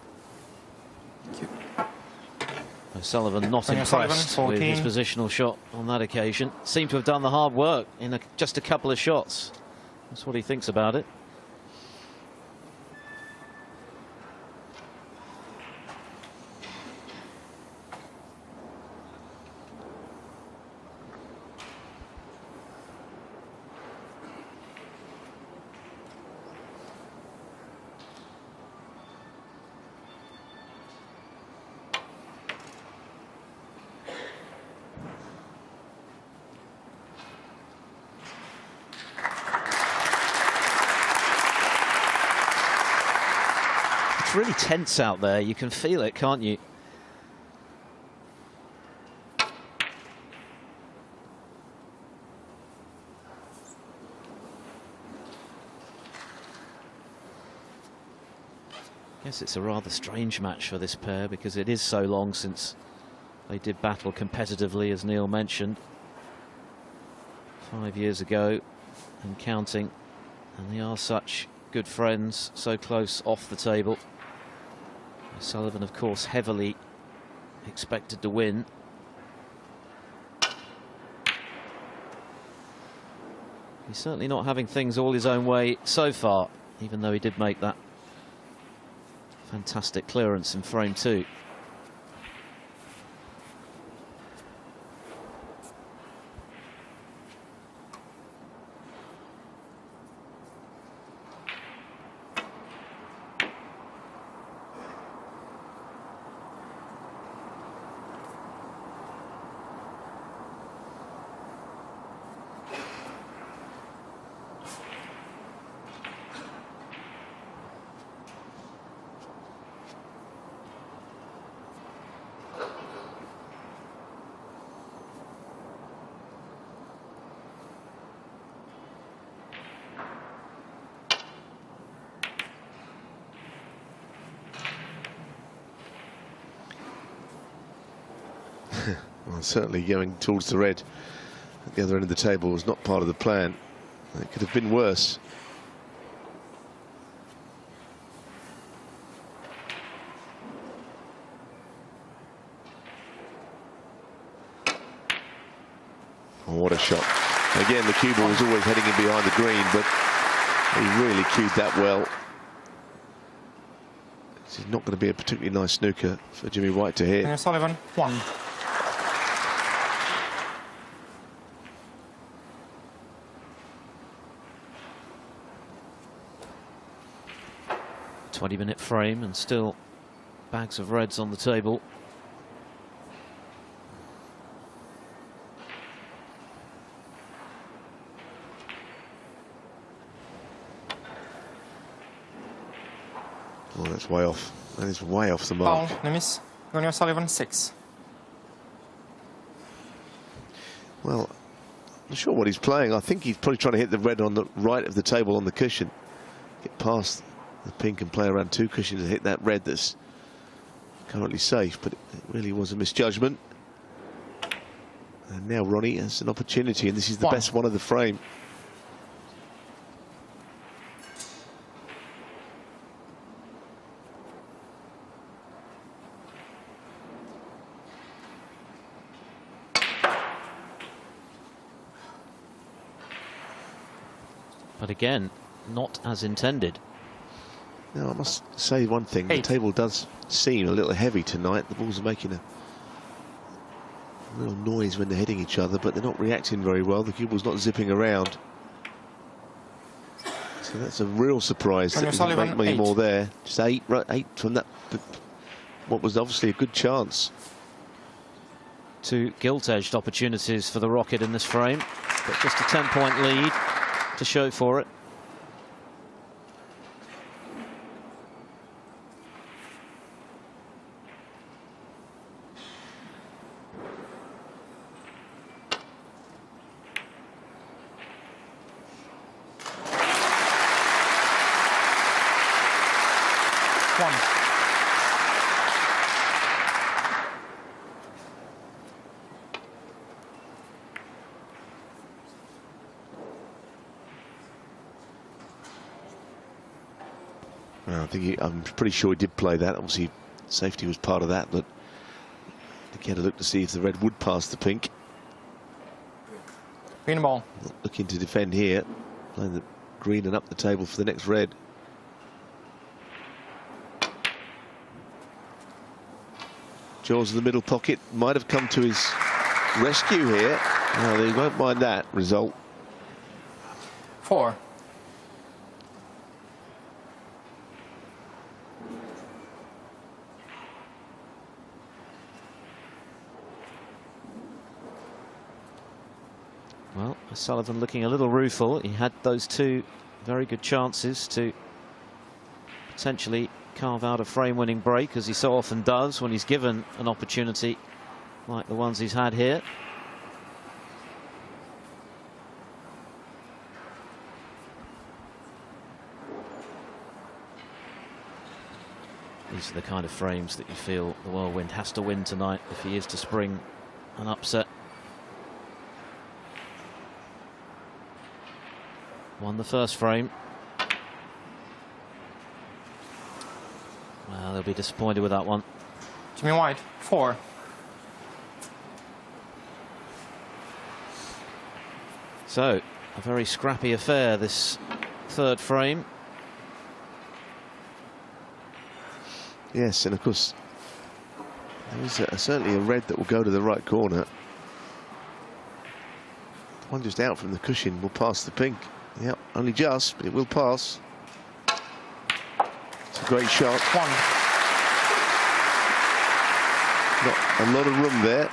O'Sullivan not impressed with his positional shot on that occasion. Seemed to have done the hard work in just a couple of shots. That's what he thinks about it. It's really tense out there. You can feel it, can't you? I guess it's a rather strange match for this pair because it is so long since they did battle competitively, as Neil mentioned. 5 years ago and counting, and they are such good friends, so close off the table. Sullivan, of course, heavily expected to win. He's certainly not having things all his own way so far, even though he did make that fantastic clearance in frame 2. Well, certainly going towards the red at the other end of the table was not part of the plan. It could have been worse. Oh, what a shot. Again, the cue ball was always heading in behind the green, but he really cued that well. This is not going to be a particularly nice snooker for Jimmy White to hit. Sullivan, 1. 20-minute frame and still bags of reds on the table. Oh, that's way off. That is way off the mark. Foul, no miss. Ronnie O'Sullivan, 6. Well, I'm not sure what he's playing. I think he's probably trying to hit the red on the right of the table on the cushion. Get past the pink and play around 2 cushions and hit that red that's currently safe. But it really was a misjudgment. And now Ronnie has an opportunity, and this is the best one of the frame. But again, not as intended. Now, I must say one thing. The table does seem a little heavy tonight. The balls are making a little noise when they're hitting each other, but they're not reacting very well. The cue ball's not zipping around. So that's a real surprise that we didn't make many more there. Just 8 from that. What was obviously a good chance. 2 gilt-edged opportunities for the Rocket in this frame, but just a 10-point lead to show for it. Well, I'm pretty sure he did play that. Obviously, safety was part of that, but I think he had a look to see if the red would pass the pink. Green ball. Not looking to defend here. Playing the green and up the table for the next red. Jaws in the middle pocket might have come to his rescue here. No, they won't mind that result. 4. Well, Sullivan looking a little rueful. He had those 2 very good chances to potentially carve out a frame-winning break, as he so often does when he's given an opportunity like the ones he's had here. These are the kind of frames that you feel the Whirlwind has to win tonight if he is to spring an upset. Won the first frame. Well, they'll be disappointed with that one. Jimmy White, 4. So, a very scrappy affair, this third frame. Yes, and of course, there is certainly a red that will go to the right corner. The one just out from the cushion will pass the pink. Yep, only just, but it will pass. It's a great shot. 1. Not a lot of room there.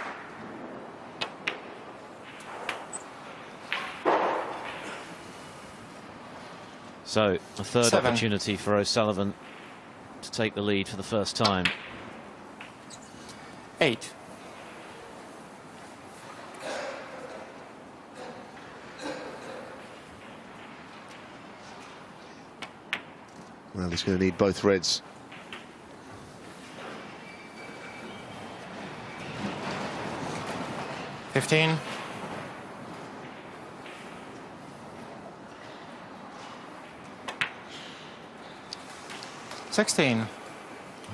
So, a third 7. opportunity for O'Sullivan to take the lead for the first time. 8. Well, he's going to need both reds. $15. $16.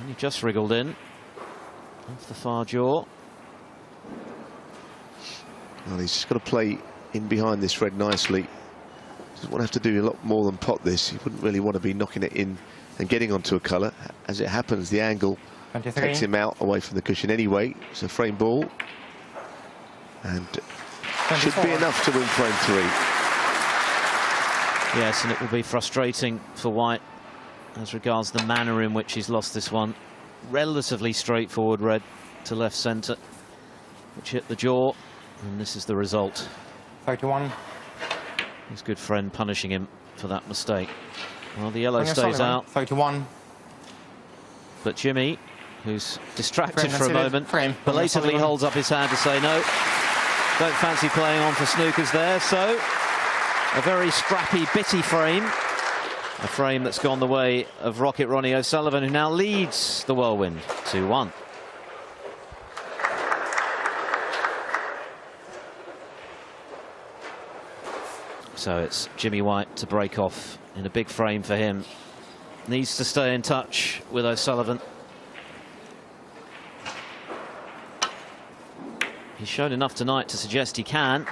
Only just wriggled in off the far jaw. Well, he's just got to play in behind this red nicely. Doesn't want to have to do a lot more than pot this. He wouldn't really want to be knocking it in and getting onto a colour. As it happens, the angle 23. takes him out away from the cushion anyway. It's a frame ball. And 24. should be enough to win frame 3. Yes, and it will be frustrating for White as regards the manner in which he's lost this one. Relatively straightforward red to left centre, which hit the jaw, and this is the result. 31. His good friend punishing him for that mistake. Well, the yellow Ronnie stays O'Sullivan, out, 31. but Jimmy, who's distracted Frame, for a that's it. moment, Frame. belatedly holds up his hand to say no. Don't fancy playing on for snookers there, so a very scrappy, bitty frame. A frame that's gone the way of Rocket Ronnie O'Sullivan, who now leads the Whirlwind 2-1. So it's Jimmy White to break off in a big frame for him. Needs to stay in touch with O'Sullivan. He's shown enough tonight to suggest he can.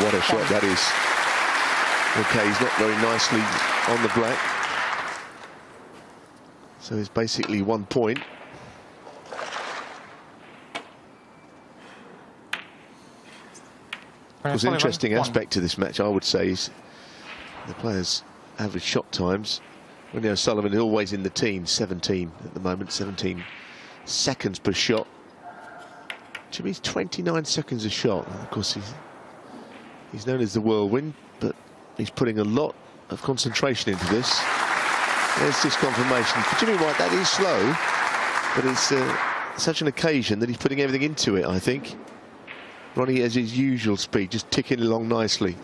What a shot that is. Okay, he's not very nicely on the black. So it's basically 1 point. It was an interesting aspect to this match, I would say, is the players' average shot times. Ronnie O'Sullivan is always in the teens, 17 at the moment, 17 seconds per shot. Jimmy's 29 seconds a shot. And of course, he's known as the Whirlwind, but he's putting a lot of concentration into this. There's this confirmation. For Jimmy White, that is slow, but it's such an occasion that he's putting everything into it, I think. Ronnie has his usual speed, just ticking along nicely.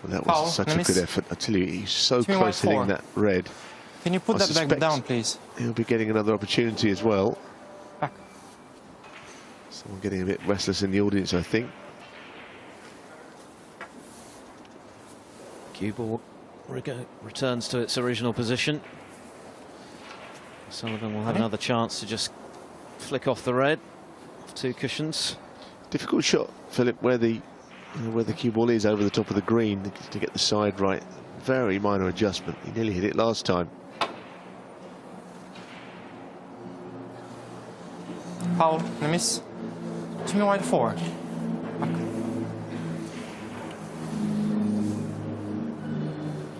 Well, that was such a good effort. I tell you, he's so close to hitting that red. Can you put that back down, please? He'll be getting another opportunity as well. Back. Someone getting a bit restless in the audience, I think. Cue ball returns to its original position. Sullivan will have another chance to just flick off the red. Off 2 cushions. Difficult shot, Philip, where the cue ball is over the top of the green to get the side right. Very minor adjustment. He nearly hit it last time. Foul, and a miss. Jimmy White 4.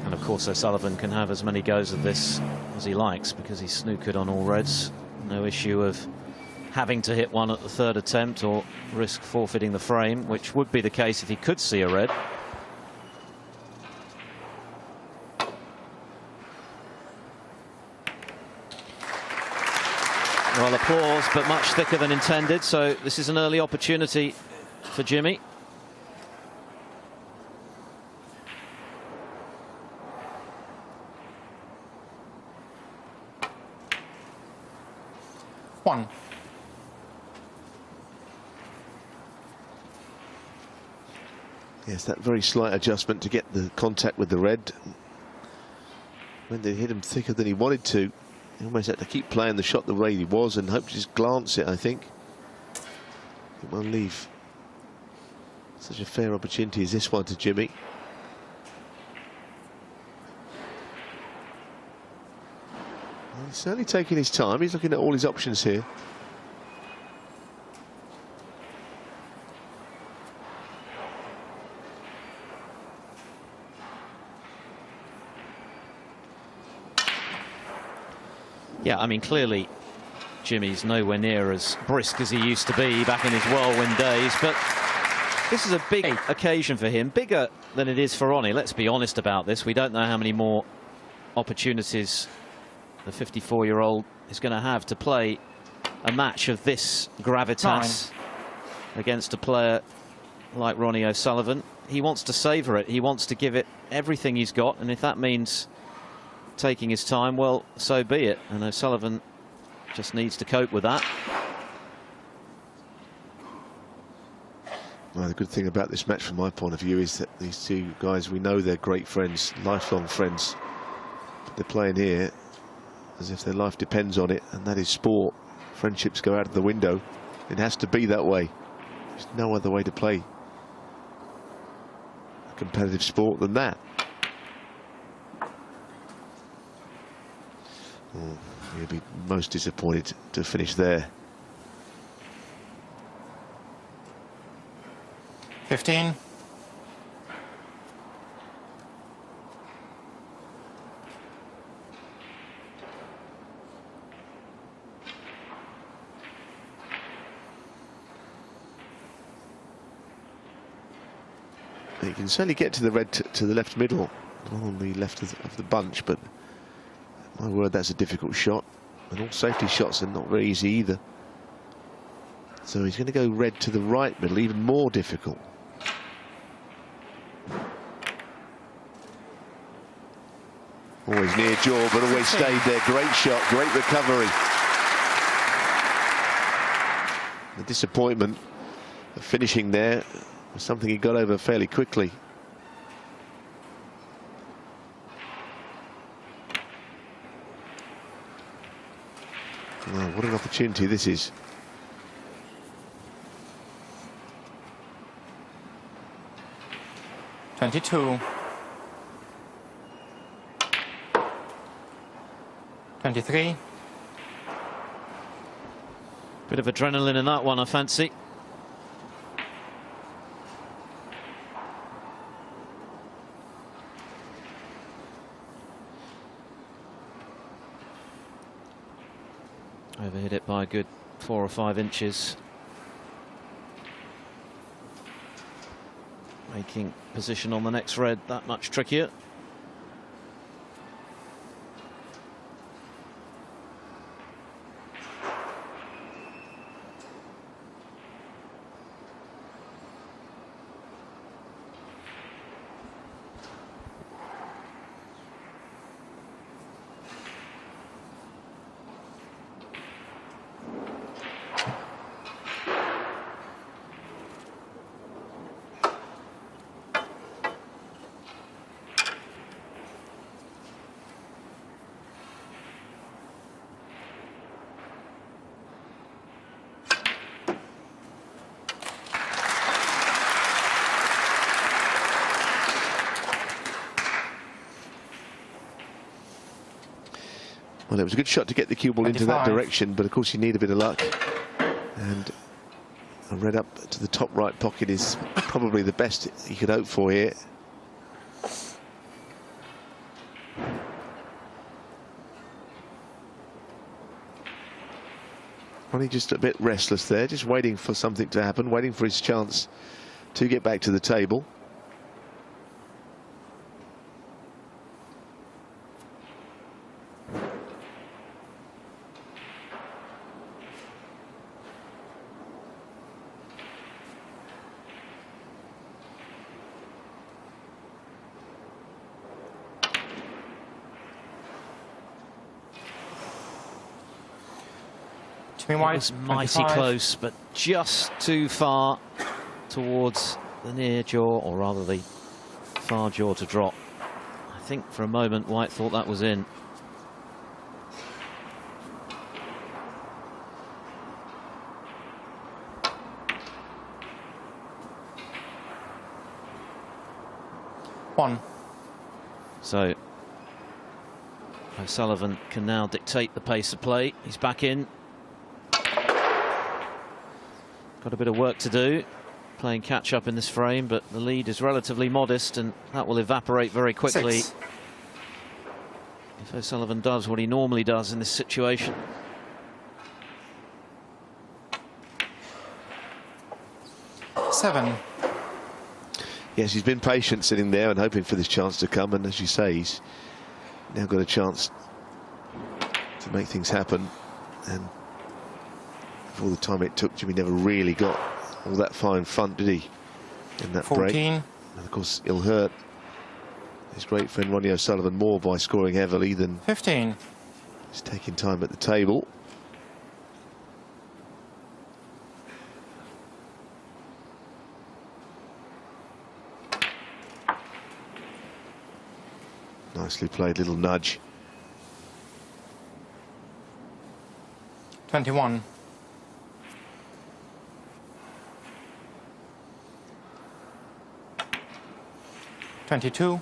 And of course O'Sullivan can have as many goes of this as he likes because he's snookered on all reds. No issue of having to hit one at the 3rd attempt or risk forfeiting the frame, which would be the case if he could see a red. Well, applause, but much thicker than intended, so this is an early opportunity for Jimmy. One. Yes, that very slight adjustment to get the contact with the red. When they hit him thicker than he wanted to, he almost had to keep playing the shot the way he was and hope to just glance it, I think. It won't leave such a fair opportunity as this one to Jimmy. Well, he's certainly taking his time. He's looking at all his options here. Yeah, I mean, clearly Jimmy's nowhere near as brisk as he used to be back in his whirlwind days, but this is a big occasion for him, bigger than it is for Ronnie. Let's be honest about this. We don't know how many more opportunities the 54-year-old is going to have to play a match of this gravitas against a player like Ronnie O'Sullivan. He wants to savour it. He wants to give it everything he's got, and if that means taking his time, well, so be it. And O'Sullivan just needs to cope with that. Well, the good thing about this match from my point of view is that these two guys, we know they're great friends, lifelong friends, but they're playing here as if their life depends on it, and that is sport. Friendships go out of the window. It has to be that way. There's no other way to play a competitive sport than that. Oh, he'll be most disappointed to finish there. 15. You can certainly get to the red to the left middle, on the left of the bunch, but my word, that's a difficult shot, and all safety shots are not very easy either. So he's going to go red to the right middle, even more difficult. Always near jaw, but always stayed there. Great shot, great recovery. The disappointment of finishing there was something he got over fairly quickly. Wow, what an opportunity this is. $22. 23. Bit of adrenaline in that one, I fancy. Overhit it by a good 4 or 5 inches. Making position on the next red that much trickier. Well, it was a good shot to get the cue ball into that direction, but of course you need a bit of luck. And a red up to the top right pocket is probably the best he could hope for here. Ronnie just a bit restless there, just waiting for something to happen, waiting for his chance to get back to the table. It was mighty close, but just too far towards the near jaw, or rather the far jaw to drop. I think for a moment White thought that was in. One. So O'Sullivan can now dictate the pace of play. He's back in. Got a bit of work to do, playing catch-up in this frame, but the lead is relatively modest, and that will evaporate very quickly 6. if O'Sullivan does what he normally does in this situation. 37. Yes, he's been patient sitting there and hoping for this chance to come, and as you say, he's now got a chance to make things happen. And for all the time it took, Jimmy never really got all that far in front, did he, in that 14. break? And of course, he'll hurt his great friend Ronnie O'Sullivan more by scoring heavily than 15. he's taking time at the table. Nicely played, little nudge. 21. $22.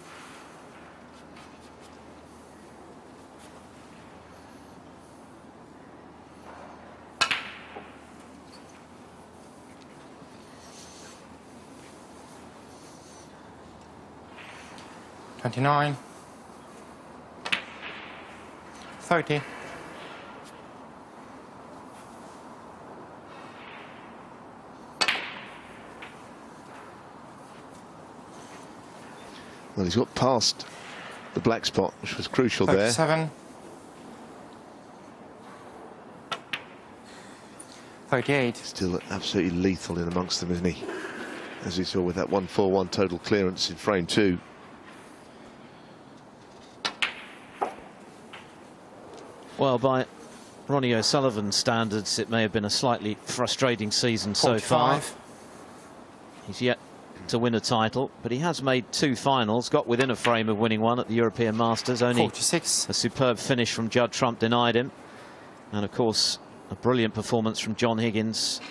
$29. 30. Well, he's got past the black spot, which was crucial 37. there. 38. Still absolutely lethal in amongst them, isn't he? As we saw with that 1-4-1 total clearance in frame 2. Well, by Ronnie O'Sullivan's standards, it may have been a slightly frustrating season so far. 45. He's yet to win a title, but he has made 2 finals, got within a frame of winning one at the European Masters. Only 46. a superb finish from Judd Trump denied him. And of course, a brilliant performance from John Higgins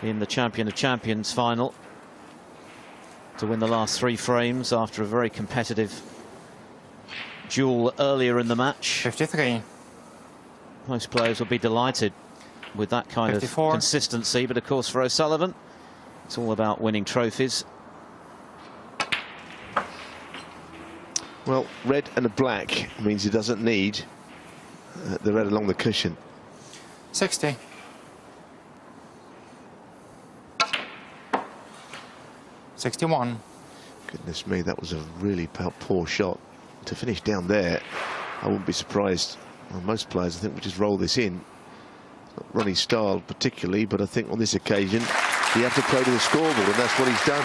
in the Champion of Champions final to win the last 3 frames after a very competitive duel earlier in the match. 53. Most players will be delighted with that kind 54. of consistency, but of course for O'Sullivan, it's all about winning trophies. Well, red and a black means he doesn't need the red along the cushion. 60. 61. Goodness me, that was a really poor shot. To finish down there, I wouldn't be surprised. Well, most players, I think, would just roll this in. Not Ronnie's style particularly, but I think on this occasion, you have to play to the scoreboard, and that's what he's done.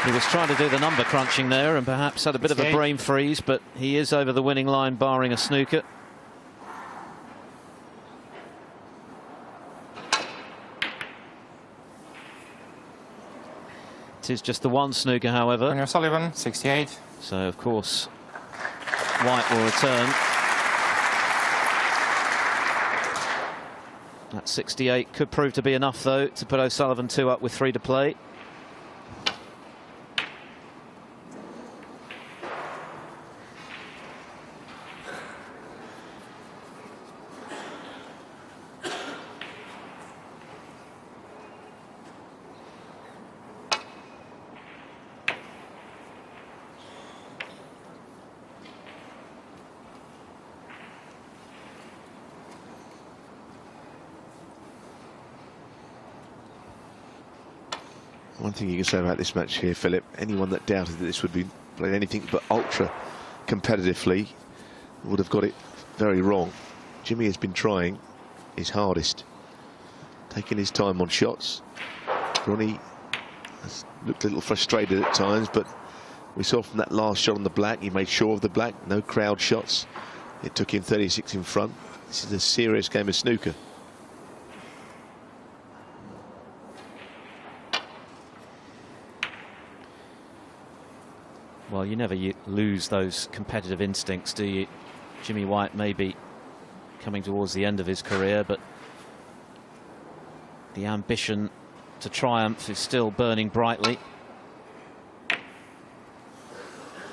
He was trying to do the number crunching there and perhaps had a bit of a brain freeze, but he is over the winning line, barring a snooker. It is just the one snooker, however. Ronnie O'Sullivan, 68. So, of course, White will return. That 68 could prove to be enough, though, to put O'Sullivan 2 up with 3 to play. One thing you can say about this match here, Philip, anyone that doubted that this would be played anything but ultra competitively would have got it very wrong. Jimmy has been trying his hardest, taking his time on shots. Ronnie has looked a little frustrated at times, but we saw from that last shot on the black, he made sure of the black, no crowd shots. It took him 36 in front. This is a serious game of snooker. Well, you never lose those competitive instincts, do you? Jimmy White may be coming towards the end of his career, but the ambition to triumph is still burning brightly.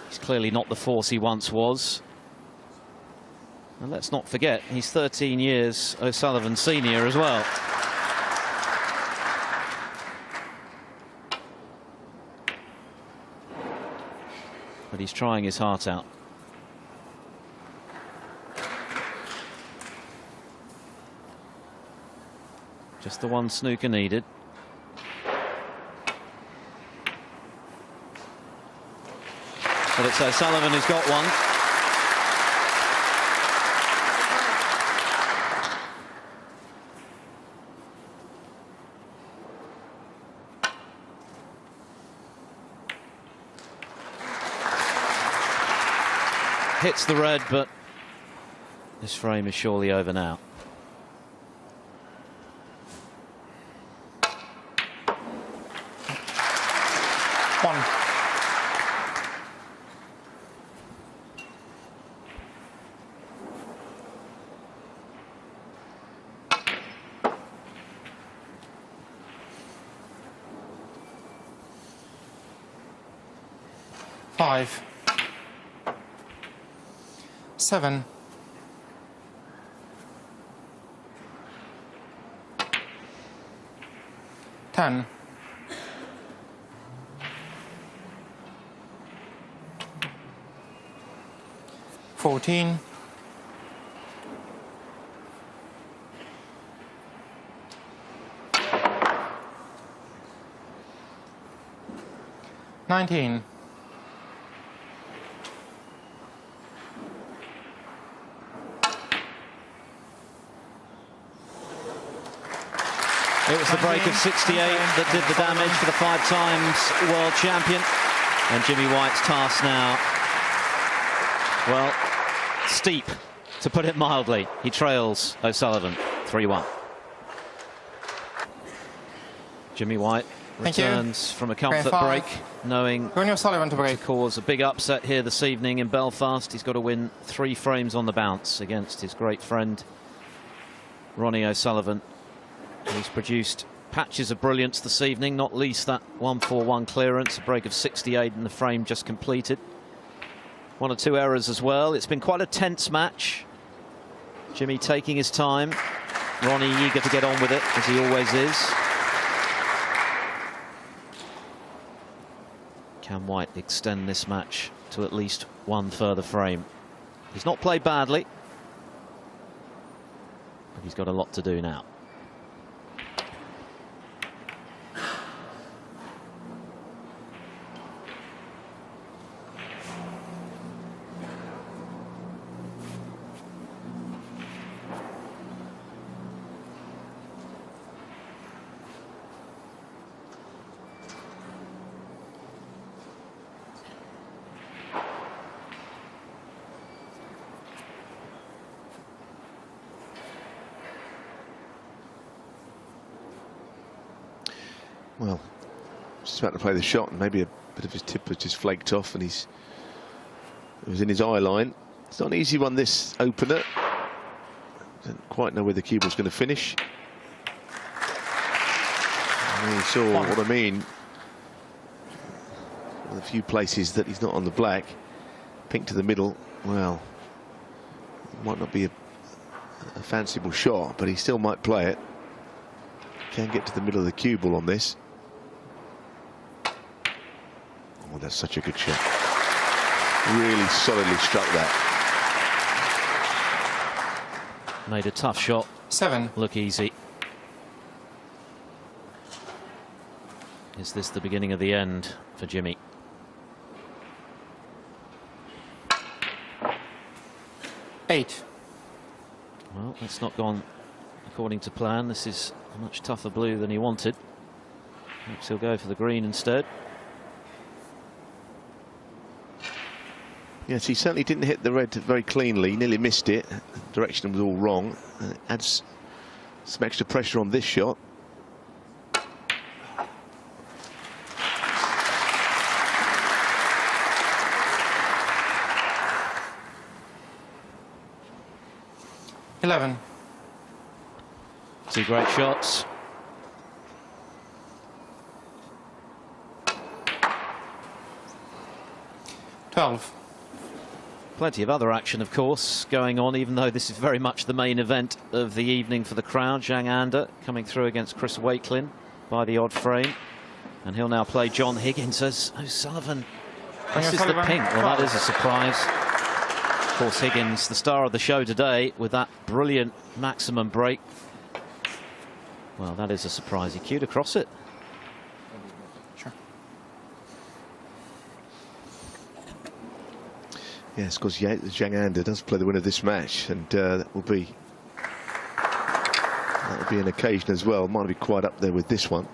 He's clearly not the force he once was. And let's not forget, he's 13 years O'Sullivan senior as well. But he's trying his heart out. Just the one snooker needed. But it's O'Sullivan who's got one. Hits the red, but this frame is surely over now. One. Five. 7. 10. 14. 19. It was the break of 68 that did the damage for the 5 times world champion. And Jimmy White's task now, well, steep, to put it mildly. He trails O'Sullivan 3-1. Jimmy White returns from a comfort break, knowing Ronnie O'Sullivan to break. to cause a big upset here this evening in Belfast. He's got to win 3 frames on the bounce against his great friend Ronnie O'Sullivan. He's produced patches of brilliance this evening, not least that 1-4-1 clearance, a break of 68 in the frame just completed. 1 or 2 errors as well. It's been quite a tense match. Jimmy taking his time. Ronnie eager to get on with it, as he always is. Can White extend this match to at least 1 further frame? He's not played badly, but he's got a lot to do now. Well, just about to play the shot, and maybe a bit of his tip has just flaked off, and it was in his eye line. It's not an easy one, this opener. Didn't quite know where the cue was going to finish. And you saw what I mean. A few places that he's not on the black. Pink to the middle. Well, it might not be a fanciful shot, but he still might play it. Can get to the middle of the cue ball on this. Oh, that's such a good shot. Really solidly struck that. Made a tough shot 7. look easy. Is this the beginning of the end for Jimmy? Eight. Well, that's not gone according to plan. This is a much tougher blue than he wanted. Perhaps he'll go for the green instead. Yes, he certainly didn't hit the red very cleanly. He nearly missed it. The direction was all wrong. And it adds some extra pressure on this shot. $11. 2 great shots. $12. Plenty of other action, of course, going on, even though this is very much the main event of the evening for the crowd. Zhang Anda coming through against Chris Wakelin by the odd frame. And he'll now play John Higgins as O'Sullivan. This is the pink. Well, that is a surprise. Of course, Higgins, the star of the show today, with that brilliant maximum break. Well, that is a surprise. He cued across it. Sure. Yes, of course, Zhang Anda does play the winner of this match, and that will be an occasion as well. Might be quite up there with this one.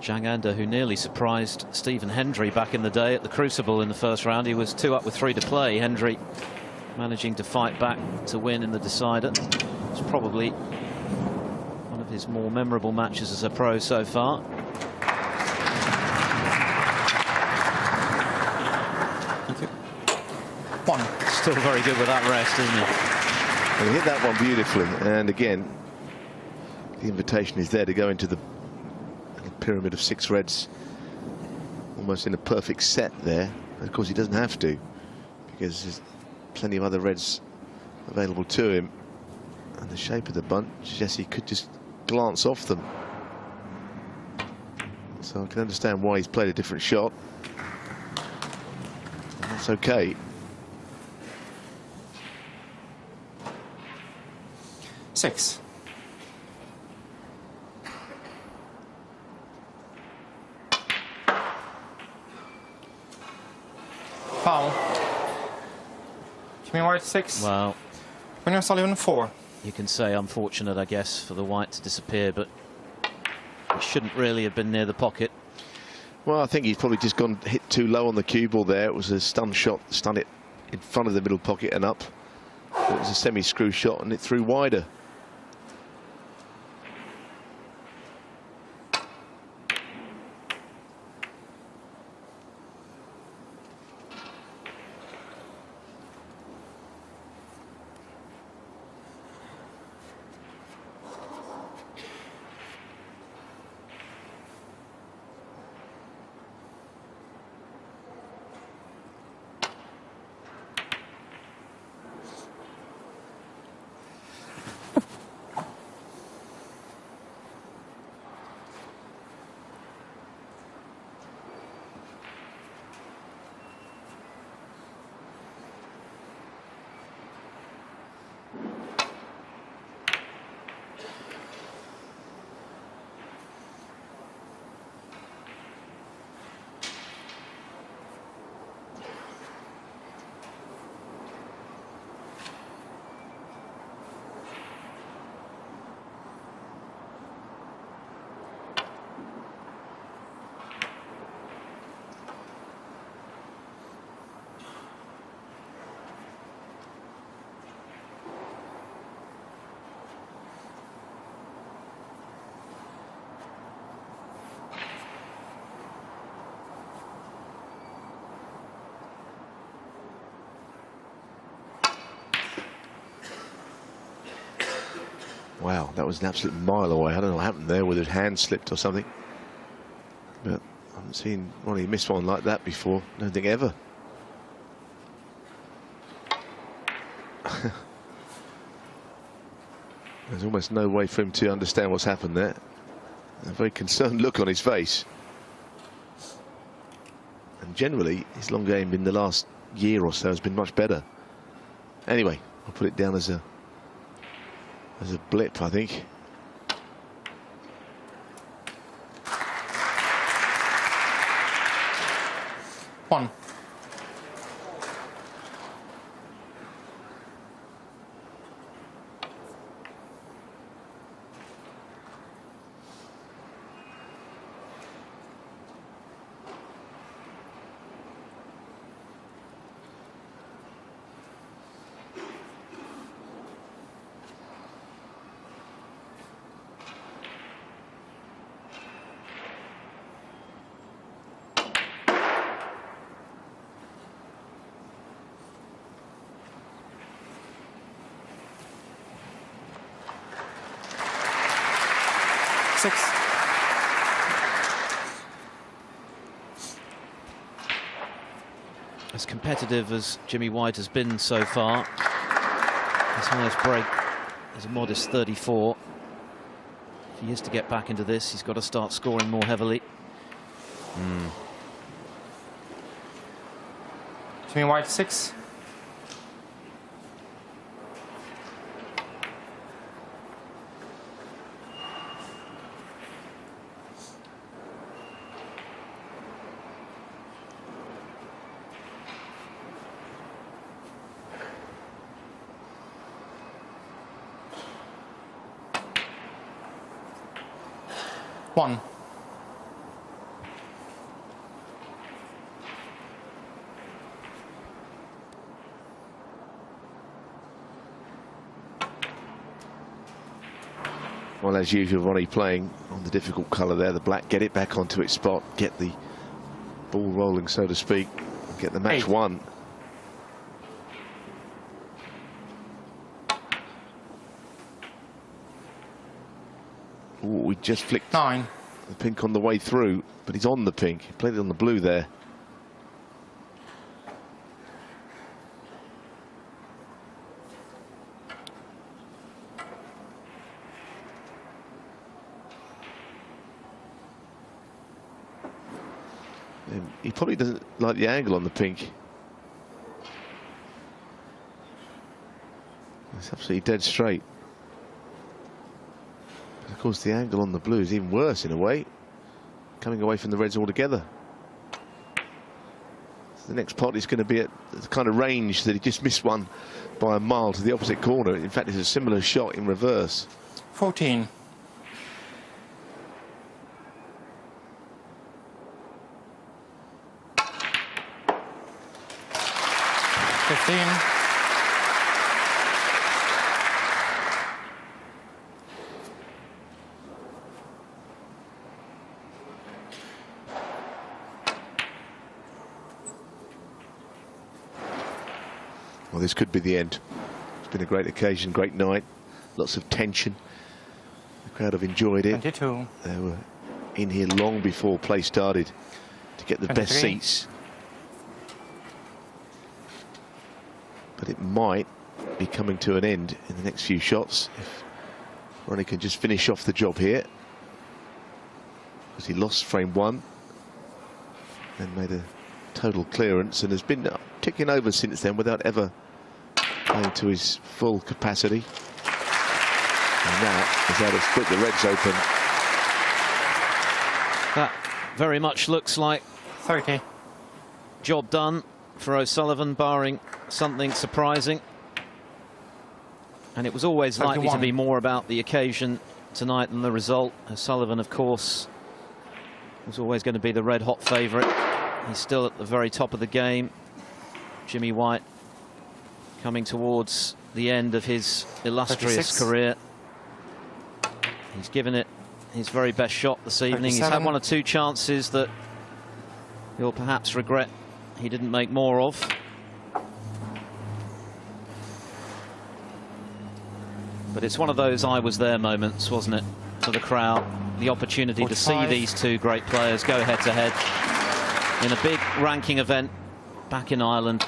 Zhang Anda, who nearly surprised Stephen Hendry back in the day at the Crucible in the first round. He was 2 up with 3 to play. Hendry managing to fight back to win in the decider. It's probably one of his more memorable matches as a pro so far. Thank you. 1. Still very good with that rest, isn't he? And he hit that one beautifully, and again, the invitation is there to go into the pyramid of 6 reds, almost in a perfect set there. Of course, he doesn't have to, because there's plenty of other reds available to him, and the shape of the bunch, yes, he could just glance off them. So I can understand why he's played a different shot, and that's okay. 6. Foul. Jimmy White 6. Well, William Sullivan 4. you can say unfortunate, I guess, for the white to disappear, but he shouldn't really have been near the pocket. Well, I think he's probably just hit too low on the cue ball there. It was a stun shot, stun it in front of the middle pocket and up. It was a semi-screw shot and it threw wider. Wow, that was an absolute mile away. I don't know what happened there, whether his hand slipped or something. But I haven't seen Ronnie miss one like that before. I don't think ever. There's almost no way for him to understand what's happened there. A very concerned look on his face. And generally, his long game in the last year or so has been much better. Anyway, I'll put it down as a blip, I think. One. Six. As competitive as Jimmy White has been so far, his highest break is a modest 34. If he is to get back into this, he's got to start scoring more heavily. Jimmy White 6. 1. Well, as usual, Ronnie playing on the difficult colour there, the black. Get it back onto its spot, get the ball rolling, so to speak, and get the match 8. won. Ooh, we just flicked 9. the pink on the way through, but he's on the pink. He played it on the blue there. He probably doesn't like the angle on the pink. It's absolutely dead straight. But of course, the angle on the blue is even worse in a way, coming away from the reds altogether. So the next pot is going to be at the kind of range that he just missed one by a mile to the opposite corner. In fact, it's a similar shot in reverse. 14. 15. Well, this could be the end. It's been a great occasion, great night, lots of tension. The crowd have enjoyed it. 22. They were in here long before play started to get the 23. best seats. But it might be coming to an end in the next few shots if Ronnie can just finish off the job here, because he lost frame 1 and made a total clearance and has been ticking over since then without ever playing to his full capacity. And now he's able to split the reds open. That very much looks like 30. job done for O'Sullivan, barring something surprising. And it was always likely to 31. be more about the occasion tonight than the result. O'Sullivan, of course, was always going to be the red-hot favourite. He's still at the very top of the game. Jimmy White coming towards the end of his illustrious 36. career. He's given it his very best shot this evening. 37. He's had 1 or 2 chances that he'll perhaps regret he didn't make more of. But it's one of those I was there moments, wasn't it, for the crowd? The opportunity 45. to see these 2 great players go head to head in a big ranking event back in Ireland.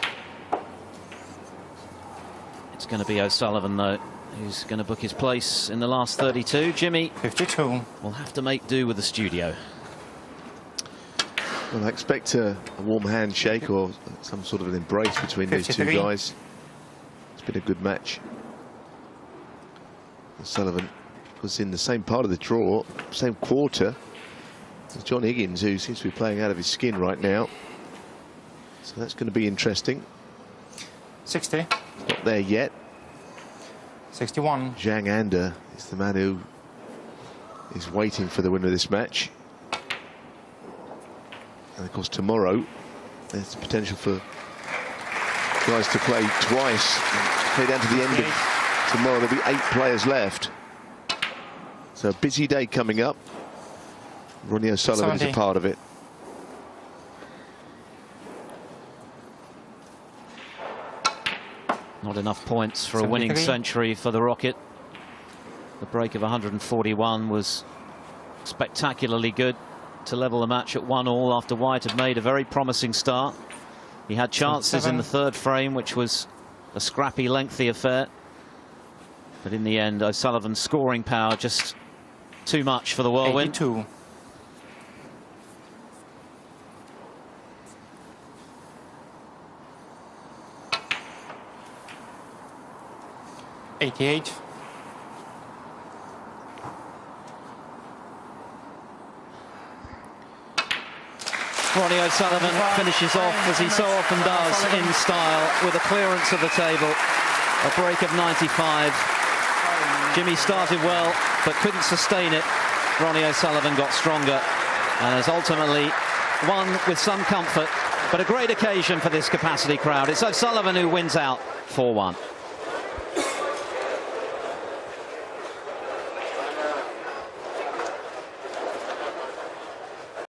It's going to be O'Sullivan, though, who's going to book his place in the last 32. Jimmy 52. will have to make do with the studio. Well, I expect a warm handshake or some sort of an embrace between these 2 53. guys. It's been a good match. Sullivan was in the same part of the draw, same quarter as John Higgins, who seems to be playing out of his skin right now. So that's going to be interesting. 60. Not there yet. 61. Zhang Anda is the man who is waiting for the winner of this match. And of course tomorrow there's the potential for guys to play twice, play down to the end of tomorrow. There'll be 8 players left. So a busy day coming up. Ronnie O'Sullivan is a 70. part of it. Not enough points for a winning 73. century for the Rocket. The break of 141 was spectacularly good to level the match at 1-1 after White had made a very promising start. He had chances in the 3rd frame, which was a scrappy, lengthy affair. But in the end, O'Sullivan's scoring power just too much for the whirlwind. 82. 88. Ronnie O'Sullivan finishes off, as he so often does, in style, with a clearance of the table. A break of 95. Jimmy started well, but couldn't sustain it. Ronnie O'Sullivan got stronger and has ultimately won with some comfort, but a great occasion for this capacity crowd. It's O'Sullivan who wins out 4-1.